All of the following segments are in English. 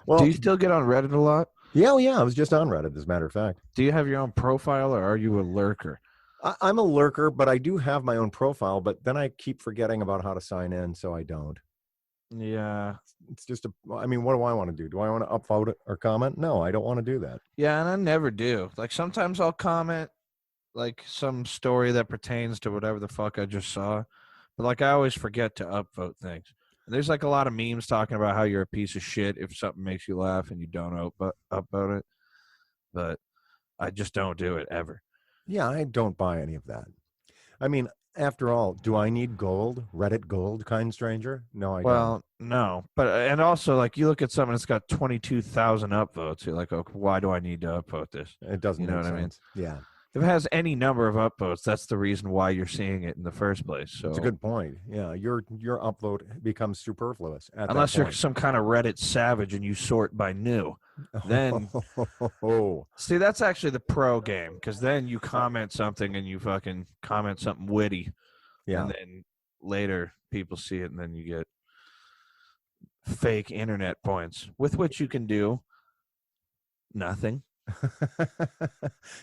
Well, Do you still get on Reddit a lot? yeah, I was just on Reddit, as a matter of fact. Do you have your own profile, or are you a lurker? I'm a lurker, but I do have my own profile, but then I keep forgetting about how to sign in, so I don't. Yeah. It's just I mean, what do I want to do? Do I want to upvote it or comment? No, I don't want to do that. Yeah, and I never do. Like, sometimes I'll comment, like, some story that pertains to whatever the fuck I just saw. But, like, I always forget to upvote things. And there's, like, a lot of memes talking about how you're a piece of shit if something makes you laugh and you don't upvote it. But I just don't do it ever. Yeah, I don't buy any of that. I mean, after all, do I need gold? Reddit gold, kind stranger? No, I don't. Well, no. But, and also, like, you look at something that's got 22,000 upvotes. You're like, okay, why do I need to upvote this? It doesn't You know make what I sense. mean? Yeah, If it has any number of upvotes, that's the reason why you're seeing it in the first place. So it's a good point. Yeah, your upvote becomes superfluous at unless that you're point. some kind of Reddit savage and you sort by new, then see, that's actually the pro game, because then you comment something and you fucking comment something witty, yeah. and then later people see it and then you get fake internet points with which you can do nothing.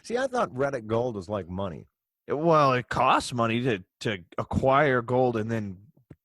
See, I thought Reddit gold was like money. Well, it costs money to acquire gold and then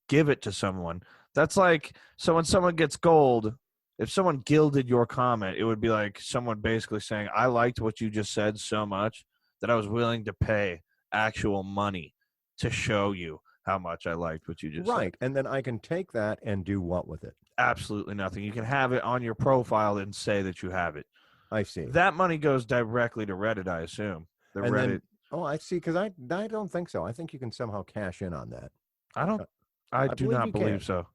give it to someone. That's like, so when someone gets gold, if someone gilded your comment, it would be like someone basically saying, I liked what you just said so much that I was willing to pay actual money to show you how much I liked what you just said. Right, and then I can take that and do what with it? Absolutely nothing. You can have it on your profile and say that you have it. I see. That money goes directly to Reddit, I assume. The And Reddit. then, oh, I see. Because I don't think so. I think you can somehow cash in on that. I do believe not you believe can. so.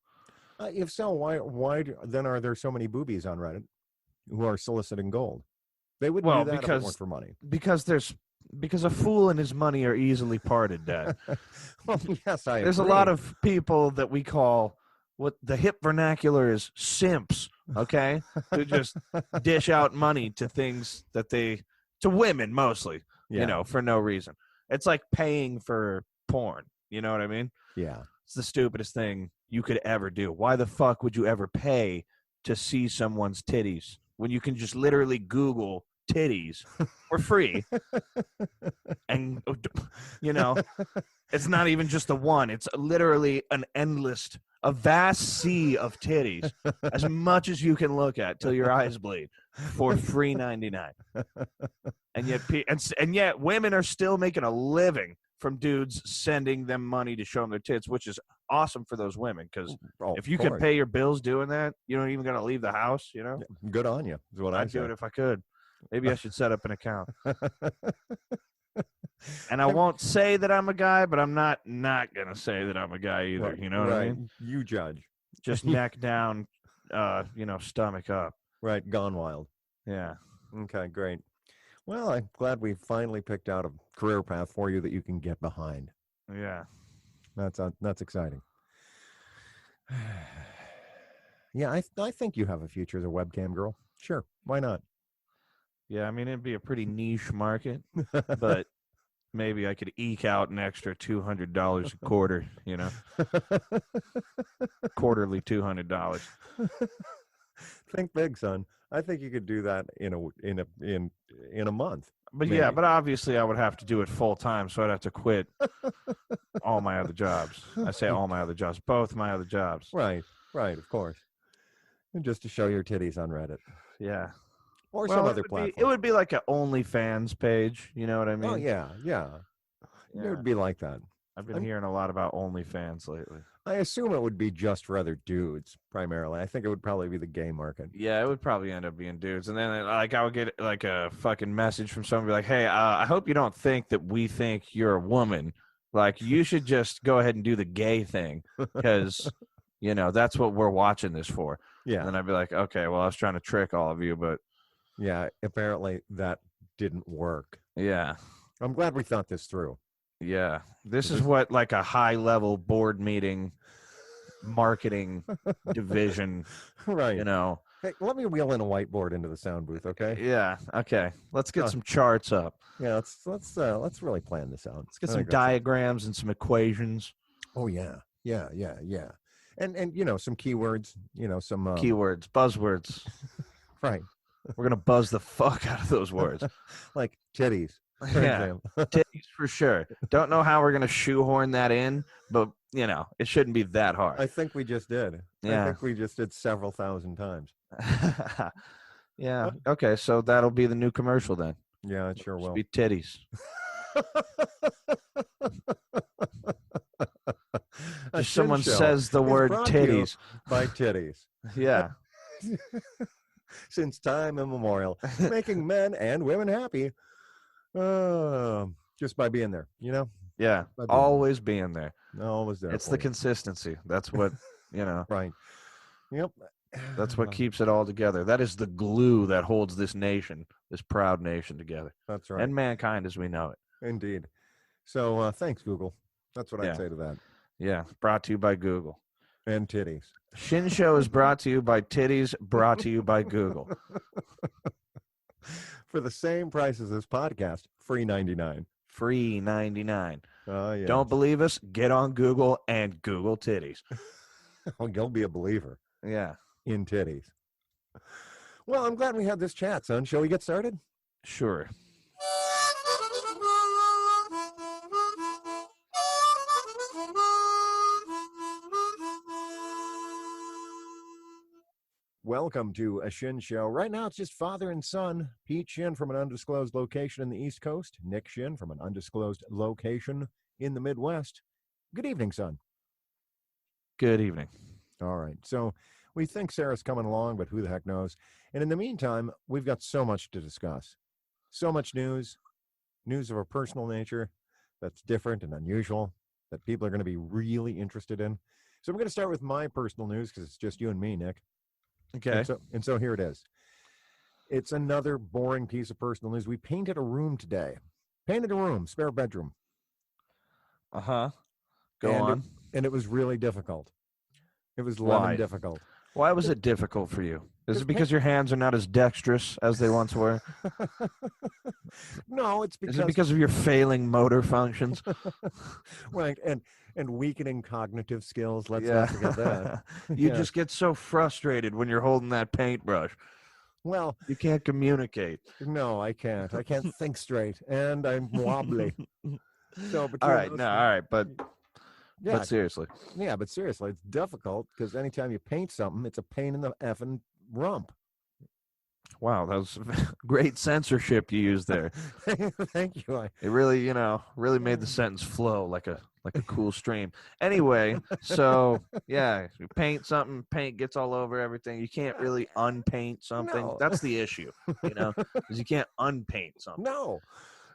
If so, why then are there so many boobies on Reddit who are soliciting gold? They wouldn't do that if it weren't for money. Because a fool and his money are easily parted, Dad. Well, yes, There's a lot of people that we call, what the hip vernacular is, simps, okay? Who just dish out money to things that to women mostly, for no reason. It's like paying for porn, you know what I mean? Yeah. It's the stupidest thing you could ever do. Why the fuck would you ever pay to see someone's titties when you can just literally Google titties for free? And, it's not even just the one. It's literally a vast sea of titties, as much as you can look at till your eyes bleed, for free $99. And yet women are still making a living from dudes sending them money to show them their tits, which is awesome for those women, because if you could pay your bills doing that, you don't even got to leave the house, Good on you, is what I'd do it if I could. Maybe I should set up an account. And I won't say that I'm a guy, but I'm not going to say that I'm a guy either. Right, you know what I mean? You judge. Just neck down, stomach up. Right, gone wild. Yeah. Okay, great. Well, I'm glad we finally picked out a career path for you that you can get behind. Yeah. That's exciting. Yeah, I think you have a future as a webcam girl. Sure, why not? Yeah, I mean, it'd be a pretty niche market, but maybe I could eke out an extra $200 a quarter, quarterly $200. Think big, son. I think you could do that in a month. But maybe. Yeah, but obviously I would have to do it full time, so I'd have to quit all my other jobs. I say all my other jobs, both my other jobs. Right, of course. And just to show your titties on Reddit. Yeah. Or some other platform. It would be like an OnlyFans page, you know what I mean? Oh, yeah. It would be like that. I've been hearing a lot about OnlyFans lately. I assume it would be just for other dudes, primarily. I think it would probably be the gay market. Yeah, it would probably end up being dudes. And then, I would get, like, a fucking message from someone, be like, hey, I hope you don't think that we think you're a woman. Like, you should just go ahead and do the gay thing, because, that's what we're watching this for. Yeah. And then I'd be like, okay, well, I was trying to trick all of you, but... Yeah, apparently that didn't work. Yeah. I'm glad we thought this through. Yeah. This is what, like, a high-level board meeting marketing division, right. Hey, let me wheel in a whiteboard into the sound booth, okay? Yeah, okay. Let's get some charts up. Yeah, let's really plan this out. Let's get some diagrams and some equations. Oh, yeah. And some keywords, some keywords, buzzwords. Right. We're gonna buzz the fuck out of those words. Like titties. For example. Titties for sure. Don't know how we're gonna shoehorn that in, but it shouldn't be that hard. I think we just did. Yeah. I think we just did several thousand times. Yeah. Okay, so that'll be the new commercial then. Yeah, it sure will. Be titties. Just someone says the word titties. By titties. Yeah. Since time immemorial, making men and women happy. Just by being there, Yeah. Always being there. Always there. It's the consistency. That's what, Right. Yep. That's what keeps it all together. That is the glue that holds this nation, this proud nation together. That's right. And mankind as we know it. Indeed. So thanks, Google. That's what I'd say to that. Yeah. Brought to you by Google. And titties. Shin Show is brought to you by titties, brought to you by Google. For the same price as this podcast, free 99. Free 99. Yeah. Don't believe us? Get on Google and Google titties. Oh, you'll be a believer. Yeah. In titties. Well, I'm glad we had this chat, son. Shall we get started? Sure. Welcome to a Shin Show. Right now, it's just father and son. Pete Shin from an undisclosed location in the East Coast. Nick Shin from an undisclosed location in the Midwest. Good evening, son. Good evening. All right. So we think Sarah's coming along, but who the heck knows? And in the meantime, we've got so much to discuss. So much news of a personal nature that's different and unusual that people are going to be really interested in. So I'm going to start with my personal news because it's just you and me, Nick. Okay. And so here it is. It's another boring piece of personal news. We painted a room today. Painted a room, spare bedroom. Uh-huh. Go on. And it was really difficult. It was lemon difficult. Why was it difficult for you? Is it because your hands are not as dexterous as they once were? No, it's because... Is it because of your failing motor functions? Right, and weakening cognitive skills. Let's not forget that. You just get so frustrated when you're holding that paintbrush. Well... You can't communicate. No, I can't. I can't think straight, and I'm wobbly. So, all right, but... Yeah, but seriously. Yeah, but seriously, it's difficult because anytime you paint something, it's a pain in the effing rump. Wow, that was great censorship you used there. Thank you. It really, really made the sentence flow like a cool stream. Anyway, so yeah, you paint something, paint gets all over everything. You can't really unpaint something. No. That's the issue, because you can't unpaint something.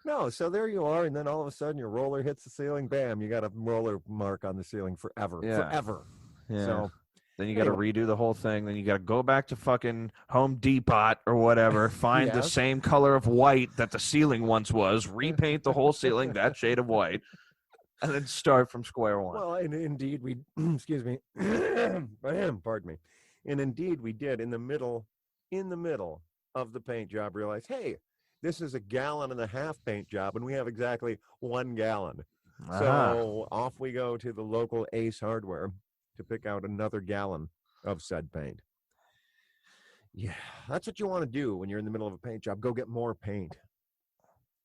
No, so there you are, and then all of a sudden your roller hits the ceiling, bam, you got a roller mark on the ceiling forever. Forever. Yeah. So then you got to redo the whole thing. Then you got to go back to fucking Home Depot or whatever, find the same color of white that the ceiling once was, repaint the whole ceiling that shade of white, and then start from square one. Well, and indeed we, excuse me, pardon me, and indeed we did in the middle of the paint job realize, hey, this is a 1.5 gallon paint job, and we have exactly 1 gallon. So off we go to the local Ace Hardware to pick out another gallon of said paint. Yeah, that's what you want to do when you're in the middle of a paint job. Go get more paint.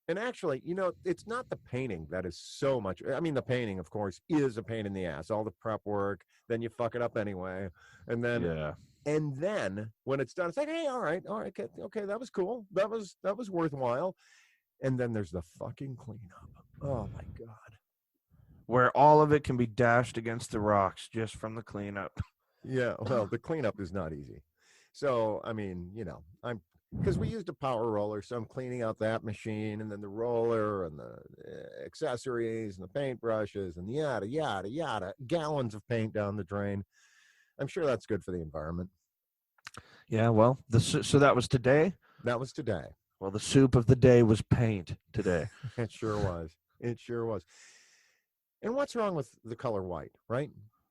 And actually, it's not the painting that is so much. I mean, the painting, of course, is a pain in the ass. All the prep work, then you fuck it up anyway. And then when it's done, it's like, hey, all right, okay, that was cool. That was worthwhile. And then there's the fucking cleanup. Oh my God. Where all of it can be dashed against the rocks just from the cleanup. Yeah, well, the cleanup is not easy. So, I mean, because we used a power roller, so I'm cleaning out that machine, and then the roller and the accessories and the paintbrushes and yada, yada, yada, gallons of paint down the drain. I'm sure that's good for the environment. Yeah, well, so that was today? That was today. Well, the soup of the day was paint today. It sure was. It sure was. And what's wrong with the color white, right?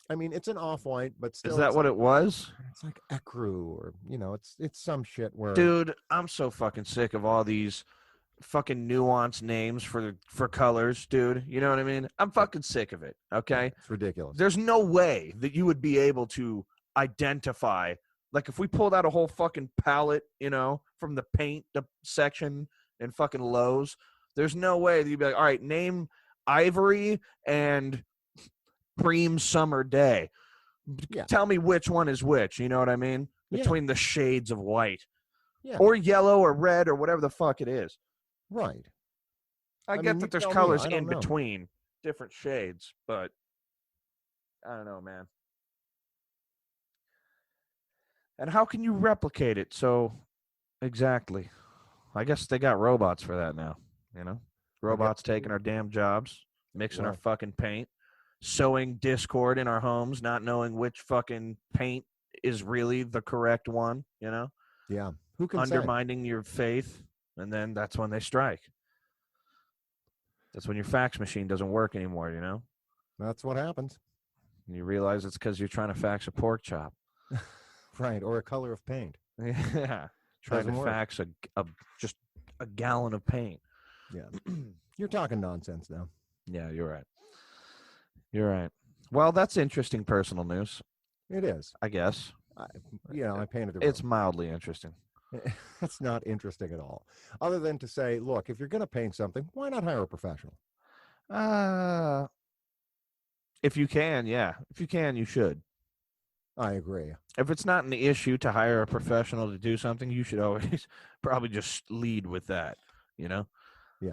I mean, it's an off-white, but still. Is that what it was? It's like ecru, or, it's some shit where... Dude, I'm so fucking sick of all these fucking nuanced names for colors, dude. You know what I mean? I'm fucking sick of it, okay? It's ridiculous. There's no way that you would be able to identify Like if we pulled out a whole fucking palette, from the paint section in fucking Lowe's, there's no way that you'd be like, all right, name Ivory and Cream Summer Day. Yeah. Tell me which one is which. You know what I mean? Yeah. Between the shades of white. Yeah. Or yellow or red or whatever the fuck it is. Right. I get mean, that there's tell me, colors I don't in know. between different shades, but I don't know, man. And how can you replicate it so exactly? I guess they got robots for that now, Robots taking our damn jobs, mixing our Right. fucking paint, sowing discord in our homes, not knowing which fucking paint is really the correct one, Yeah. Who can say? undermining your faith, and then that's when they strike. That's when your fax machine doesn't work anymore, That's what happens. And you realize it's because you're trying to fax a pork chop. Right. Or a color of paint. Yeah. Trying Doesn't to work. fax just a gallon of paint. Yeah. You're talking nonsense now. Yeah, you're right. You're right. Well, that's interesting personal news, It is. I guess. I painted the room. It's mildly interesting. It's not interesting at all. Other than to say, look, if you're going to paint something, why not hire a professional? If you can, yeah. If you can, you should. I agree. If it's not an issue to hire a professional to do something, you should always probably just lead with that, Yeah.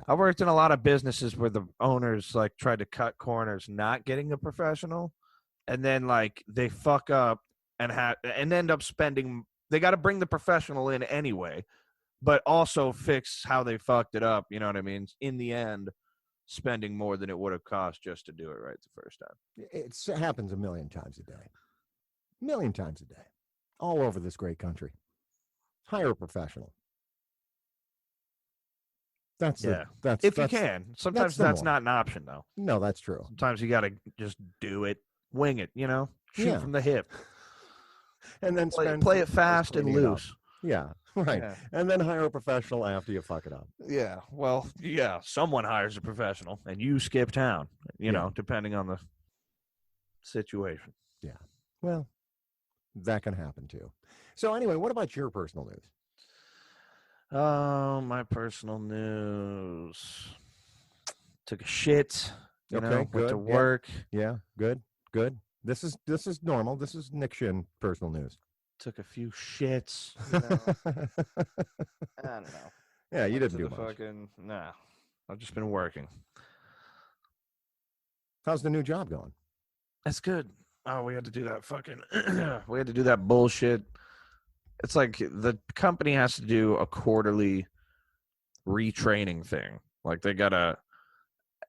I worked in a lot of businesses where the owners like tried to cut corners not getting a professional, and then like they fuck up and end up spending. They got to bring the professional in anyway, but also fix how they fucked it up. You know what I mean? In the end, spending more than it would have cost just to do it right the first time. It happens a million times a day. Million times a day. All over this great country. Hire a professional. That's if you can. Sometimes that's not an option though. No, that's true. Sometimes you got to just do it, wing it, shoot from the hip, and then play it fast and loose. Yeah, right. Yeah. And then hire a professional after you fuck it up. Yeah. Well, yeah. Someone hires a professional, and you skip town. Depending on the situation. Yeah. Well, that can happen too. So anyway, what about your personal news? My personal news. Took a shit. Went to work. Yeah, good. This is normal. This is Nick Shin personal news. Took a few shits. I don't know. Yeah, you didn't do much. Nah, I've just been working. How's the new job going? That's good. Oh, we had to do that fucking. We had to do that bullshit. It's like the company has to do a quarterly retraining thing. Like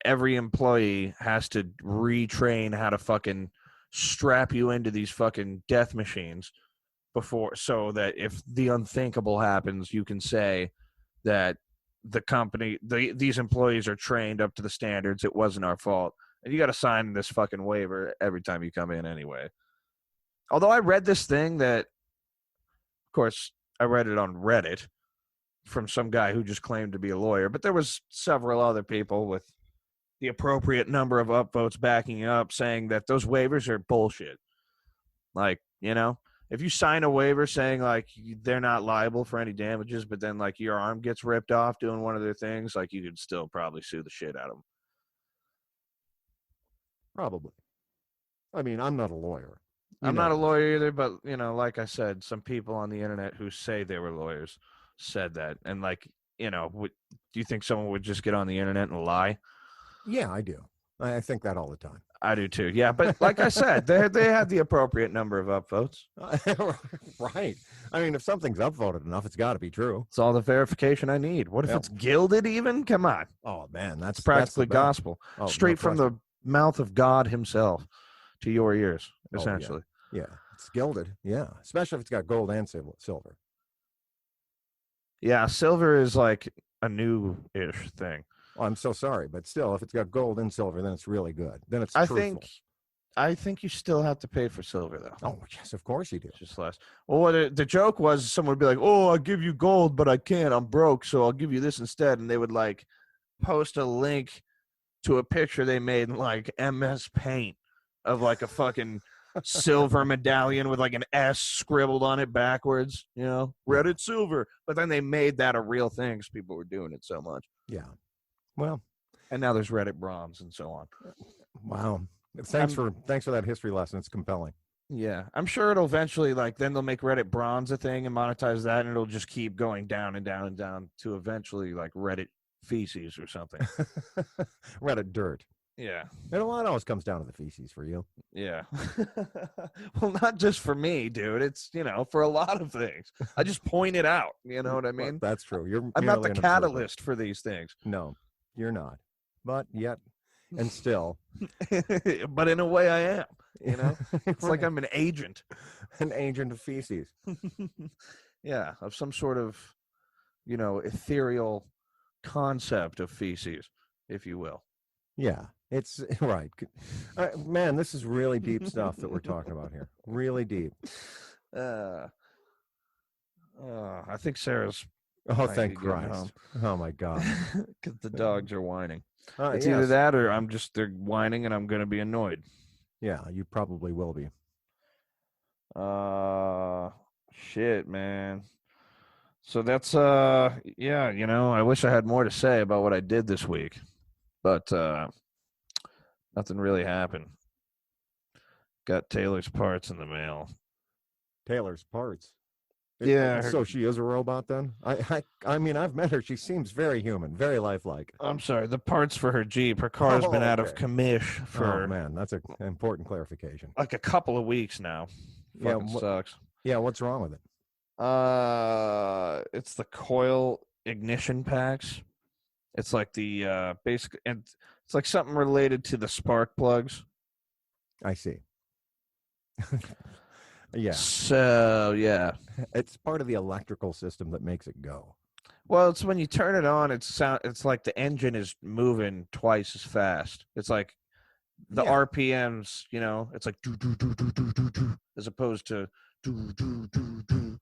every employee has to retrain how to fucking strap you into these fucking death machines so that if the unthinkable happens, you can say that the company, these employees are trained up to the standards. It wasn't our fault. And you got to sign this fucking waiver every time you come in anyway. Although I read this thing that, of course, I read it on Reddit from some guy who just claimed to be a lawyer, but there was several other people with the appropriate number of upvotes backing up saying that those waivers are bullshit. Like, if you sign a waiver saying like they're not liable for any damages, but then like your arm gets ripped off doing one of their things, like you could still probably sue the shit out of them. Probably. I mean, I'm not a lawyer. I'm not a lawyer either, but, like I said, some people on the internet who say they were lawyers said that. And, like, do you think someone would just get on the internet and lie? Yeah, I do. I think that all the time. I do, too. Yeah, but like I said, they had the appropriate number of upvotes. Right. I mean, if something's upvoted enough, it's got to be true. It's all the verification I need. What if it's gilded even? Come on. Oh, man, that's practically gospel. Straight from the mouth of God himself to your ears, essentially. Yeah, it's gilded. Yeah, especially if it's got gold and silver. Yeah, silver is like a new-ish thing. Oh, I'm so sorry, but still, if it's got gold and silver, then it's really good. Then it's truthful. I think you still have to pay for silver, though. Oh, yes, of course you do. Just less. Well, the joke was someone would be like, "Oh, I'll give you gold, but I can't. I'm broke, so I'll give you this instead." And they would like post a link to a picture they made in like MS Paint of like a fucking silver medallion with like an S scribbled on it backwards, Reddit silver. But then they made that a real thing because people were doing it so much. Yeah. Well, and now there's Reddit bronze and so on. Wow. Thanks for that history lesson. It's compelling. Yeah, I'm sure it'll eventually, like, then they'll make Reddit bronze a thing and monetize that, and it'll just keep going down and down and down to eventually, like, Reddit feces or something. Reddit dirt. Yeah. And a lot always comes down to the feces for you. Yeah. Well, not just for me, dude. It's, for a lot of things. I just point it out. You know what I mean? Well, that's true. I'm not the catalyst for these things. No, you're not. But yet, and still. But in a way I am. It's like I'm an agent. An agent of feces. Yeah, of some sort of, ethereal concept of feces, if you will. Yeah, it's right. Man, this is really deep stuff that we're talking about here. Really deep. I think Sarah's. Oh, thank Christ. Oh, my God. Because the dogs are whining. It's either that or they're whining and I'm going to be annoyed. Yeah, you probably will be. Shit, man. So that's, I wish I had more to say about what I did this week, but nothing really happened. Got Taylor's parts in the mail. Taylor's parts? Yeah. So she is a robot then? I mean, I've met her. She seems very human, very lifelike. I'm sorry. The parts for her Jeep. Her car's been out of commish for... Oh, man. That's an important clarification. Like a couple of weeks now. Fucking sucks. Yeah, what's wrong with it? It's the coil ignition packs. It's like the basic... And it's like something related to the spark plugs. I see. Yeah. So, yeah. It's part of the electrical system that makes it go. Well, it's when you turn it on, it's like the engine is moving twice as fast. It's like the RPMs, it's like do do do do do do do as opposed to do do do do.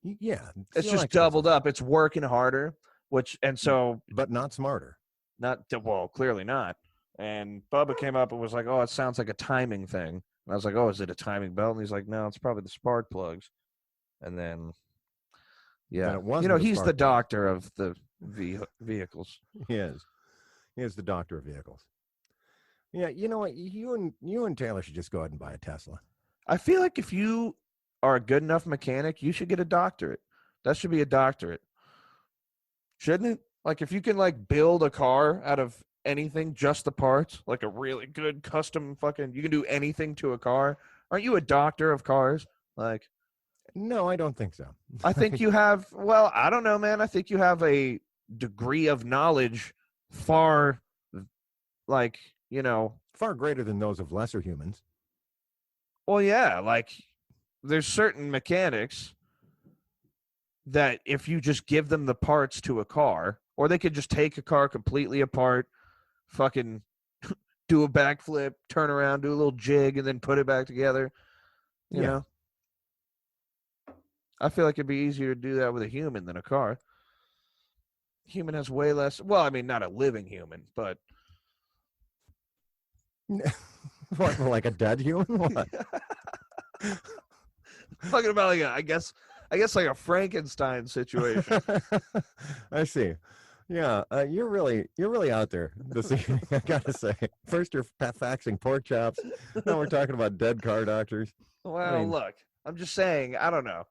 Yeah. It's just doubled up. It's working harder, but not smarter. Clearly not. And Bubba came up and was like, "Oh, it sounds like a timing thing." And I was like, "Oh, is it a timing belt?" And he's like, "No, it's probably the spark plugs." And then, yeah, he's the doctor of the vehicles. He is. He is the doctor of vehicles. Yeah, you know what? You and Taylor should just go ahead and buy a Tesla. I feel like if you are a good enough mechanic, you should get a doctorate. That should be a doctorate, shouldn't it? Like if you can build a car out of anything, just the parts, like a really good custom you can do anything to a car. Aren't you a doctor of cars? No, I don't think so. I think you have, I don't know, man. I think you have a degree of knowledge far greater than those of lesser humans. Well, yeah, there's certain mechanics that if you just give them the parts to a car, or they could just take a car completely apart, fucking do a backflip, turn around, do a little jig, and then put it back together. You know? I feel like it'd be easier to do that with a human than a car. Human has way less... Well, I mean, not a living human, but... What, like a dead human? What? Talking about I guess like a Frankenstein situation. I see. Yeah, you're really out there this evening, I gotta say. First you're faxing pork chops, now we're talking about dead car doctors. Well, look, I'm just saying, I don't know.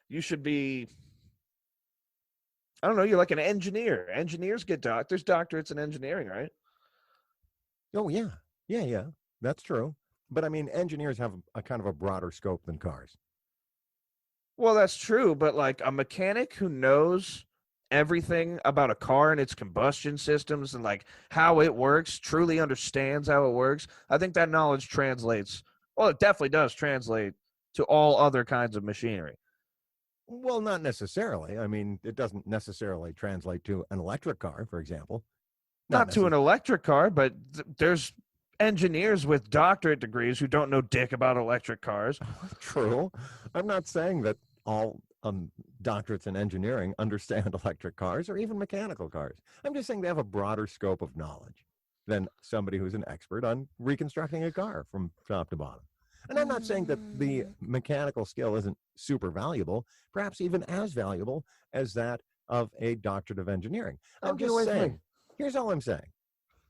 You should be, I don't know, you're like an engineer. Engineers get there's doctorates in engineering, right? Oh, yeah. Yeah, that's true. But I mean, engineers have a kind of a broader scope than cars. Well, that's true, but a mechanic who knows everything about a car and its combustion systems and how it works, truly understands how it works, I think that knowledge translates. Well, it definitely does translate to all other kinds of machinery. Well, not necessarily. I mean, it doesn't necessarily translate to an electric car, for example. Not to an electric car, but there's engineers with doctorate degrees who don't know dick about electric cars. True. I'm not saying that all doctorates in engineering understand electric cars or even mechanical cars. I'm just saying they have a broader scope of knowledge than somebody who's an expert on reconstructing a car from top to bottom. And I'm not saying that the mechanical skill isn't super valuable, perhaps even as valuable as that of a doctorate of engineering. Oh, I'm get just away from me. saying, here's all I'm saying.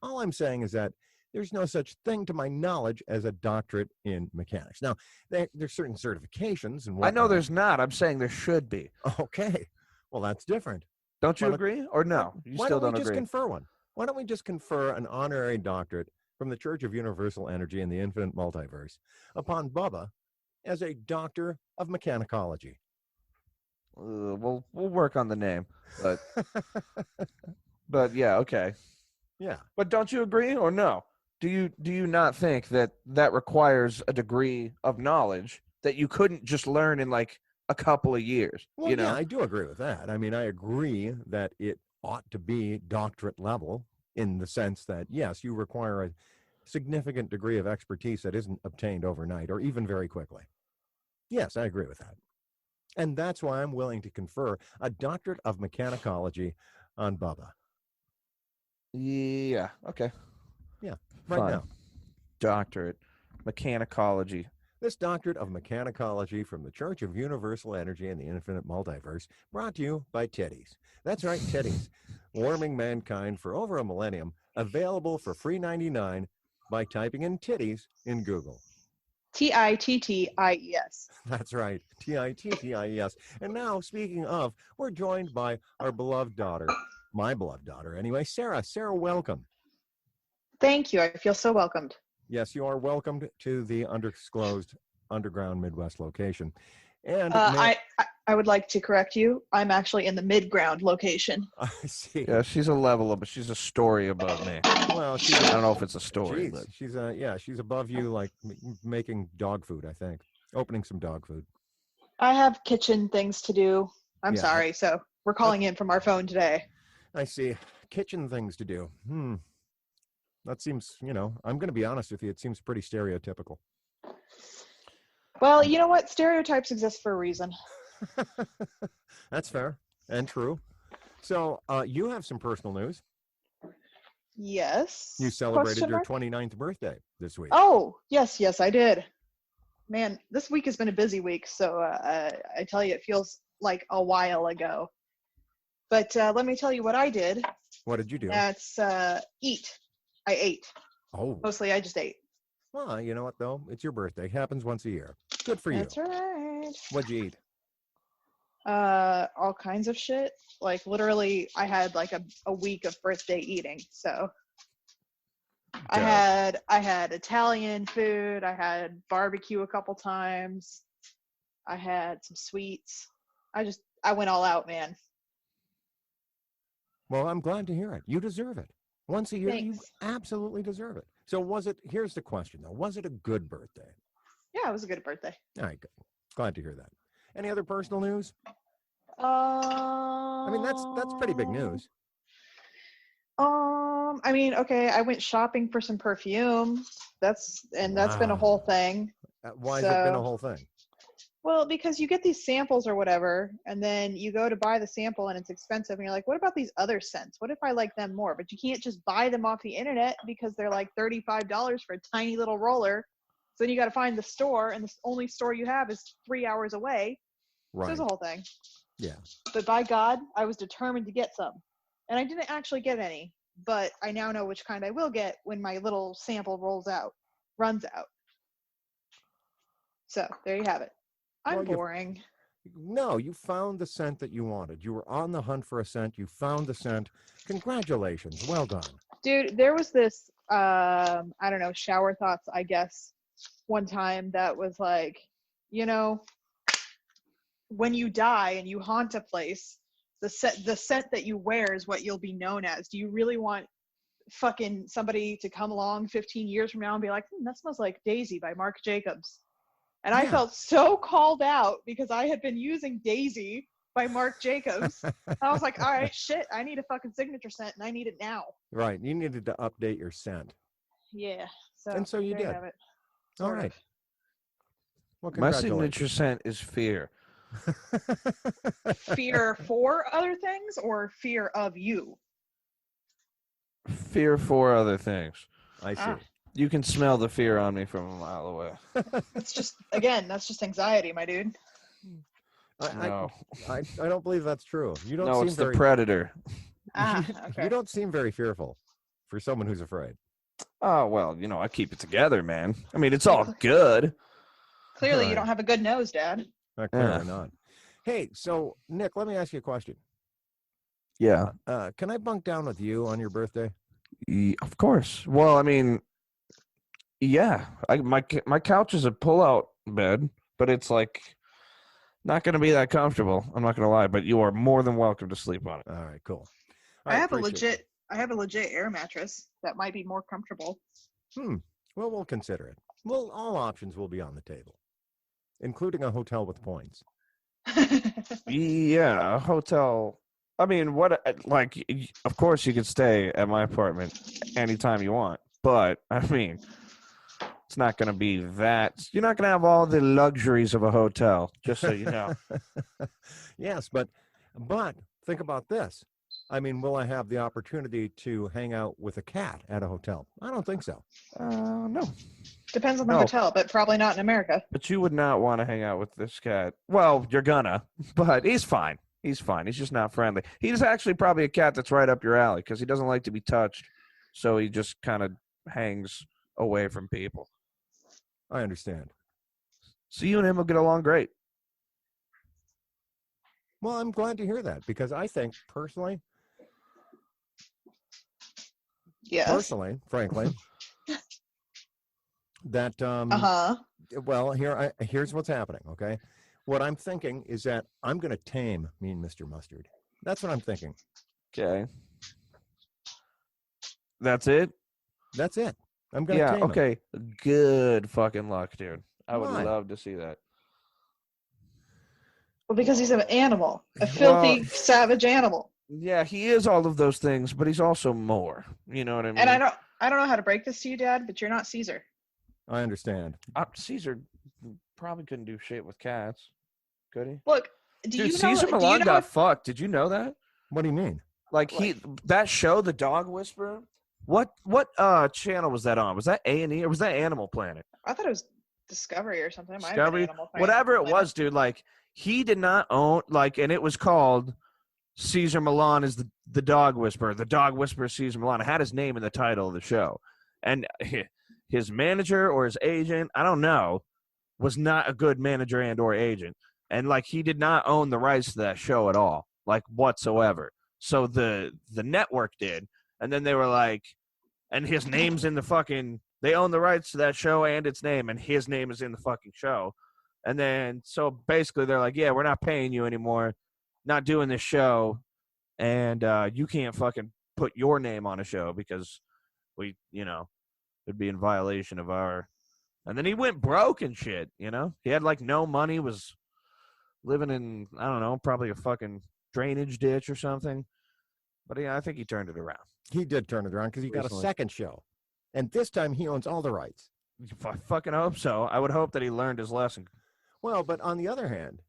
All I'm saying is that there's no such thing to my knowledge as a doctorate in mechanics. Now, there's certain certifications and I know whatnot. there's not. I'm saying there should be. Okay. Well, that's different. Don't you Why don't- agree? Or no? You Why still don't we don't just agree? confer one? Why don't we just confer an honorary doctorate from the Church of Universal Energy and the Infinite Multiverse upon Bubba as a doctor of mechanicology? We'll work on the name, but yeah, okay. Yeah. But don't you agree or no? Do you not think that requires a degree of knowledge that you couldn't just learn in like a couple of years? Well, You know? yeah, I do agree with that. I mean, I agree that it ought to be doctorate level in the sense that, yes, you require a significant degree of expertise that isn't obtained overnight or even very quickly. Yes, I agree with that. And that's why I'm willing to confer a doctorate of mechanicology on Bubba. Yeah. Okay. Yeah, right Fine. now. Doctorate, mechanicology. This doctorate of mechanicology from the Church of Universal Energy and the Infinite Multiverse, brought to you by Tendees. That's right, Tendees. Warming mankind for over a millennium, available for free 99 by typing in titties in Google. Titties. That's right, Titties. And now, speaking of, we're joined by our beloved daughter, my beloved daughter anyway, Sara. Sara, welcome. Thank you. I feel so welcomed. Yes, you are welcomed to the undisclosed underground Midwest location. And I would like to correct you. I'm actually in the mid-ground location. I see. Yeah, she's a level above. She's a story above me. Well, I don't know if it's a story, geez, but she's above you, like making dog food. I think opening some dog food. I have kitchen things to do. I'm Yeah. sorry. So we're calling in from our phone today. I see. Kitchen things to do. That seems, I'm going to be honest with you. It seems pretty stereotypical. Well, you know what? Stereotypes exist for a reason. That's fair and true. So you have some personal news. Yes. You celebrated Question your mark? 29th birthday this week. Oh, yes, I did. Man, this week has been a busy week, so I tell you, it feels like a while ago. But let me tell you what I did. What did you do? That's eat. I ate. Oh. Mostly I just ate. Well, you know what, though? It's your birthday. Happens once a year. Good for you. That's right. What'd you eat? All kinds of shit. Like literally I had like a week of birthday eating. So I had Italian food, I had barbecue a couple times, I had some sweets. I went all out, man. Well, I'm glad to hear it. You deserve it. Once a year, Thanks. you absolutely deserve it. So here's the question, though. Was it a good birthday? Yeah, it was a good birthday. All right, good. Glad to hear that. Any other personal news? I I mean, that's pretty big news. I mean, okay, I went shopping for some perfume. That's been a whole Wow. thing. Why has it been a whole thing? Well, because you get these samples or whatever, and then you go to buy the sample and it's expensive, and you're like, what about these other scents? What if I like them more? But you can't just buy them off the internet because they're like $35 for a tiny little roller. So then you got to find the store, and the only store you have is 3 hours away. Right. So it's a whole thing. Yeah. But by God, I was determined to get some. And I didn't actually get any, but I now know which kind I will get when my little sample runs out. So there you have it. I'm boring. No, you found the scent that you wanted. You were on the hunt for a scent. You found the scent. Congratulations. Well done. Dude, there was this, I don't know, shower thoughts, I guess, one time that was like, when you die and you haunt a place, the scent that you wear is what you'll be known as. Do you really want fucking somebody to come along 15 years from now and be like, that smells like Daisy by Marc Jacobs? And I felt so called out because I had been using Daisy by Marc Jacobs. I was like, all right, shit, I need a fucking signature scent and I need it now. Right. You needed to update your scent. Yeah. So you did. Have it. All right. Well, my congratulations. signature scent is fear. Fear for other things or fear of you? Fear for other things. I see. You can smell the fear on me from a mile away. That's just anxiety, my dude. No. I don't believe that's true. You don't No, seem it's the very predator. Okay. you don't seem very fearful for someone who's afraid. Oh, well, I keep it together, man. I mean, it's all good. Clearly, Right. you don't have a good nose, Dad. Clearly not. Hey, so Nick, let me ask you a question. Yeah. Can I bunk down with you on your birthday? Of course. Well, I mean, yeah. My couch is a pull-out bed, but it's like not going to be that comfortable. I'm not going to lie, but you are more than welcome to sleep on it. All right, cool. I have a legit air mattress that might be more comfortable. Well, we'll consider it. Well, all options will be on the table, including a hotel with points. Yeah, a hotel. I mean, of course you could stay at my apartment anytime you want, but I mean, it's not going to be that. You're not going to have all the luxuries of a hotel, just so you know. Yes, but think about this. I mean, will I have the opportunity to hang out with a cat at a hotel? I don't think so. No. Depends on the hotel, but probably not in America. But you would not want to hang out with this cat. Well, you're gonna, but he's fine. He's fine. He's just not friendly. He's actually probably a cat that's right up your alley because he doesn't like to be touched. So he just kind of hangs away from people. I understand. So you and him will get along great. Well, I'm glad to hear that because I think personally, frankly, that well, here's what's happening, okay? What I'm thinking is that I'm going to tame Mean Mr. Mustard. That's what I'm thinking. Okay. That's it? That's it. I'm going to tame him. Okay. Good fucking luck, dude. I would Why? love to see that. Well, because he's an animal, a filthy, savage animal. Yeah, he is all of those things, but he's also more. You know what I mean? And I don't know how to break this to you, Dad, but you're not Caesar. I understand. Caesar probably couldn't do shit with cats, could he? Look, Caesar Milan got fucked. Did you know that? What do you mean? Like that show, The Dog Whisperer. What channel was that on? Was that A&E or was that Animal Planet? I thought it was Discovery or something. Discovery, whatever it was, dude. Like he did not own and it was called Caesar Milan is the Dog Whisperer. The Dog Whisperer Caesar Milan. It had his name in the title of the show, and his manager or his agent, I don't know, was not a good manager and or agent, and he did not own the rights to that show at all, whatsoever. So the network did, and then they were like, and his name's in the fucking. They own the rights to that show and its name, and his name is in the fucking show. And then, so basically, they're like, yeah, we're not paying you anymore, not doing this show, and you can't fucking put your name on a show because we, it'd be in violation of our. And then he went broke and shit, He had no money, was living in, I don't know, probably a fucking drainage ditch or something. But yeah, I think he turned it around. He did turn it around because he got a second show. And this time he owns all the rights. I fucking hope so. I would hope that he learned his lesson. Well, but on the other hand,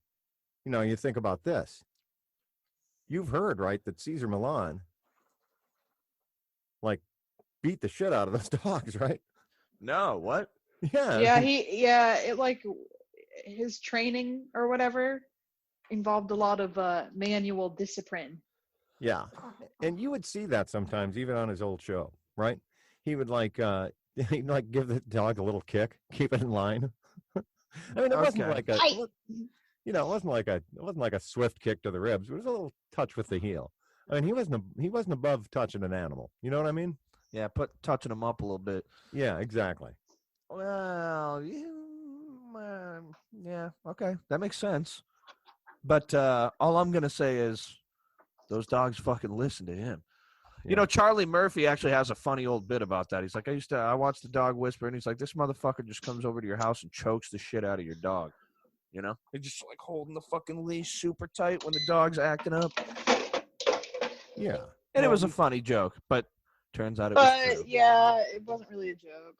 you think about this. You've heard, right, that Caesar Milan, beat the shit out of those dogs, right? No, what? Yeah. His training or whatever involved a lot of manual discipline. Yeah. And you would see that sometimes, even on his old show, right? He would he'd give the dog a little kick, keep it in line. I mean, it wasn't it wasn't like a swift kick to the ribs. It was a little touch with the heel. I mean, he wasn't above touching an animal. You know what I mean? Yeah, touching him up a little bit. Yeah, exactly. Well, yeah, okay, that makes sense. But all I'm gonna say is, those dogs fucking listen to him. Yeah. Charlie Murphy actually has a funny old bit about that. He's like, I watched The Dog Whisperer, and he's like, this motherfucker just comes over to your house and chokes the shit out of your dog. He's just holding the fucking leash super tight when the dog's acting up. Yeah. And it was a funny joke, but turns out it was true. Yeah, it wasn't really a joke.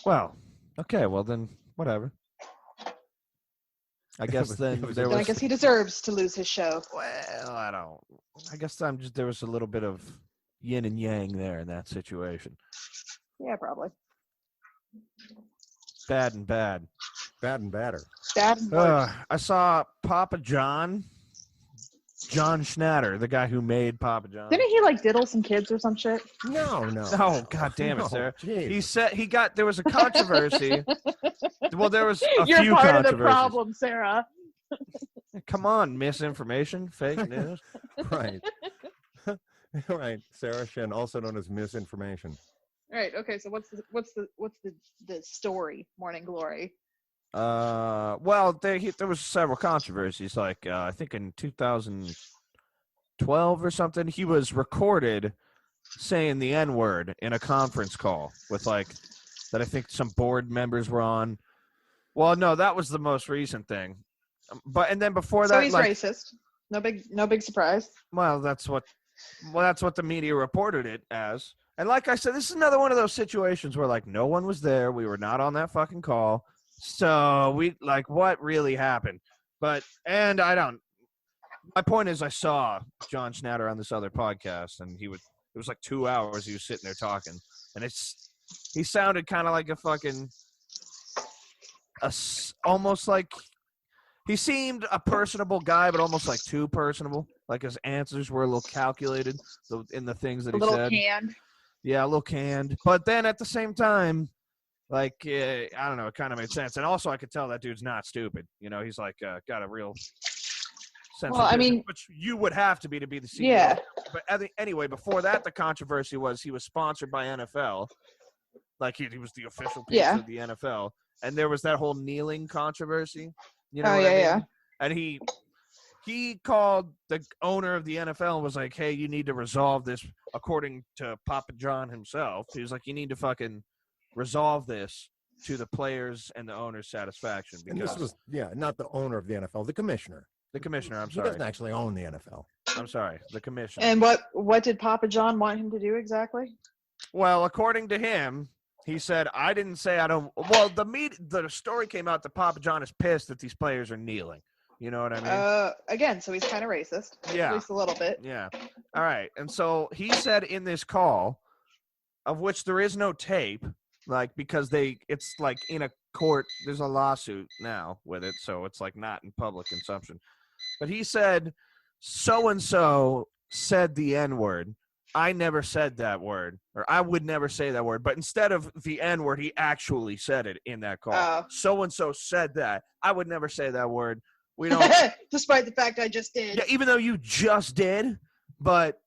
Well, okay, well then, whatever. I guess I guess he deserves to lose his show. Well, I don't. I guess there was a little bit of yin and yang there in that situation. Yeah, probably. Bad and bad. Bad and badder. Bad and worse. I saw Papa John Schnatter, the guy who made Papa John. Didn't he like diddle some kids or some shit? No. Oh, God damn it, No, Sarah. geez. He said there was a controversy. Well, there was a You're few part of the controversies. problem, Sarah. Come on, misinformation, fake news. Right. Right. Sarah Shen, also known as misinformation. Right. Okay. So what's the story? Morning Glory. Well, there was several controversies. Like I think in 2012 or something, he was recorded saying the N-word in a conference call with like that. I think some board members were on. Well, no, that was the most recent thing. And then before So that, he's like, racist. No big surprise. well, that's what the media reported it as. And like I said, this is another one of those situations where like no one was there. We were not on that fucking call. So we like what really happened. My point is I saw John Schnatter on this other podcast and it was like 2 hours he was sitting there talking. And he sounded kind of like a fucking almost like he seemed a personable guy, but almost like too personable. Like his answers were a little calculated in the things that he said. A little canned. Yeah, a little canned. But then at the same time, like, I don't know, it kind of made sense. And also I could tell that dude's not stupid. You know, he's like got a real sense of business, which you would have to be the CEO. Yeah. But anyway, before that, the controversy was he was sponsored by NFL. Like he was the official piece of the NFL. And there was that whole kneeling controversy. You know what I mean? Yeah. And he called the owner of the NFL and was like, hey, you need to resolve this according to Papa John himself. He was like, you need to fucking resolve this to the players and the owner's satisfaction. And this was, not the owner of the NFL, the commissioner. The commissioner, I'm He sorry. doesn't actually own the NFL. I'm sorry, the commissioner. And what did Papa John want him to do exactly? Well, according to him, he said, I didn't say I don't. Well, the story came out that Papa John is pissed that these players are kneeling. You know what I mean? Again, so he's kind of racist. Yeah. At least a little bit. Yeah. All right. And so he said in this call, of which there is no tape, like because it's like in a court, there's a lawsuit now with it, so it's like not in public consumption. But he said, so-and-so said the N-word. I never said that word, or I would never say that word. But instead of the N-word, he actually said it in that call. So-and-so said that. I would never say that word. We don't. Despite the fact I just did. Yeah, even though you just did, but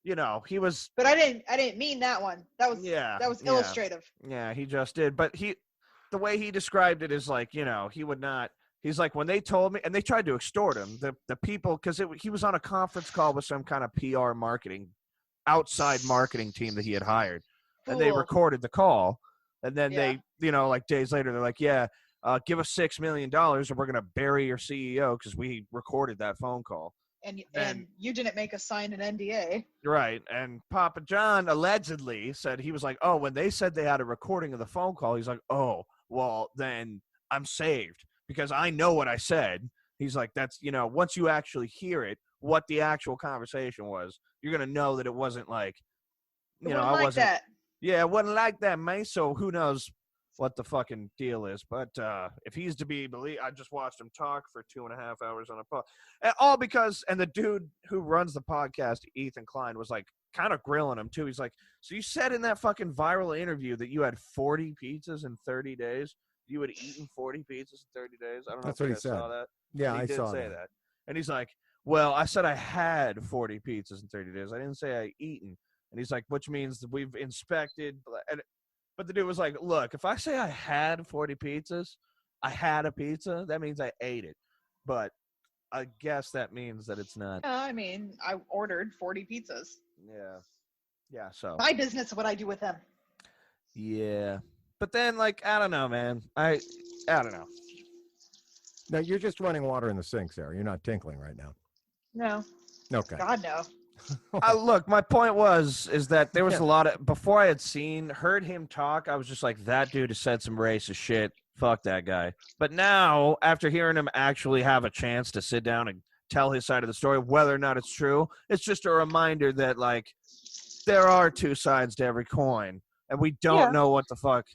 you know he was. But I didn't mean that one. That was illustrative. Yeah, he just did. But the way he described it is like, you know, he would not. He's like, when they told me, and they tried to extort him, the people, because he was on a conference call with some kind of PR outside marketing team that he had hired, and they recorded the call, and then they, you know, like days later, they're like, give us $6 million, or we're gonna bury your CEO because we recorded that phone call. And you didn't make us sign an NDA. Right. And Papa John allegedly said, he was like, oh, when they said they had a recording of the phone call, he's like, oh, well, then I'm saved because I know what I said. He's like, that's, you know, once you actually hear it, what the actual conversation was, you're going to know that it wasn't like, you know, I wasn't. That. Yeah, it wasn't like that, man. So who knows what the fucking deal is. But if he's to be believed, I just watched him talk for 2.5 hours on a pod. All because, and the dude who runs the podcast, Ethan Klein, was like kind of grilling him too. He's like, so you said in that fucking viral interview that you had 40 pizzas in 30 days? You had eaten 40 pizzas in 30 days? I don't know if you guys saw that. Yeah, I saw say that. And he's like, well, I said I had 40 pizzas in 30 days. I didn't say I eaten. And he's like, which means that we've inspected. But the dude was like, look, if I say I had 40 pizzas, I had a pizza, that means I ate it. But I guess that means that it's not. I mean, I ordered 40 pizzas. Yeah. Yeah, so. My business is what I do with them. Yeah. But then, like, I don't know, man. I don't know. Now, you're just running water in the sink, Sarah. You're not tinkling right now. No. Okay. God, no. Look, my point is that there was a lot of, before I had heard him talk, I was just like, that dude has said some racist shit. Fuck that guy. But now, after hearing him actually have a chance to sit down and tell his side of the story, whether or not it's true, it's just a reminder that, like, there are two sides to every coin, and we don't know what the fuck.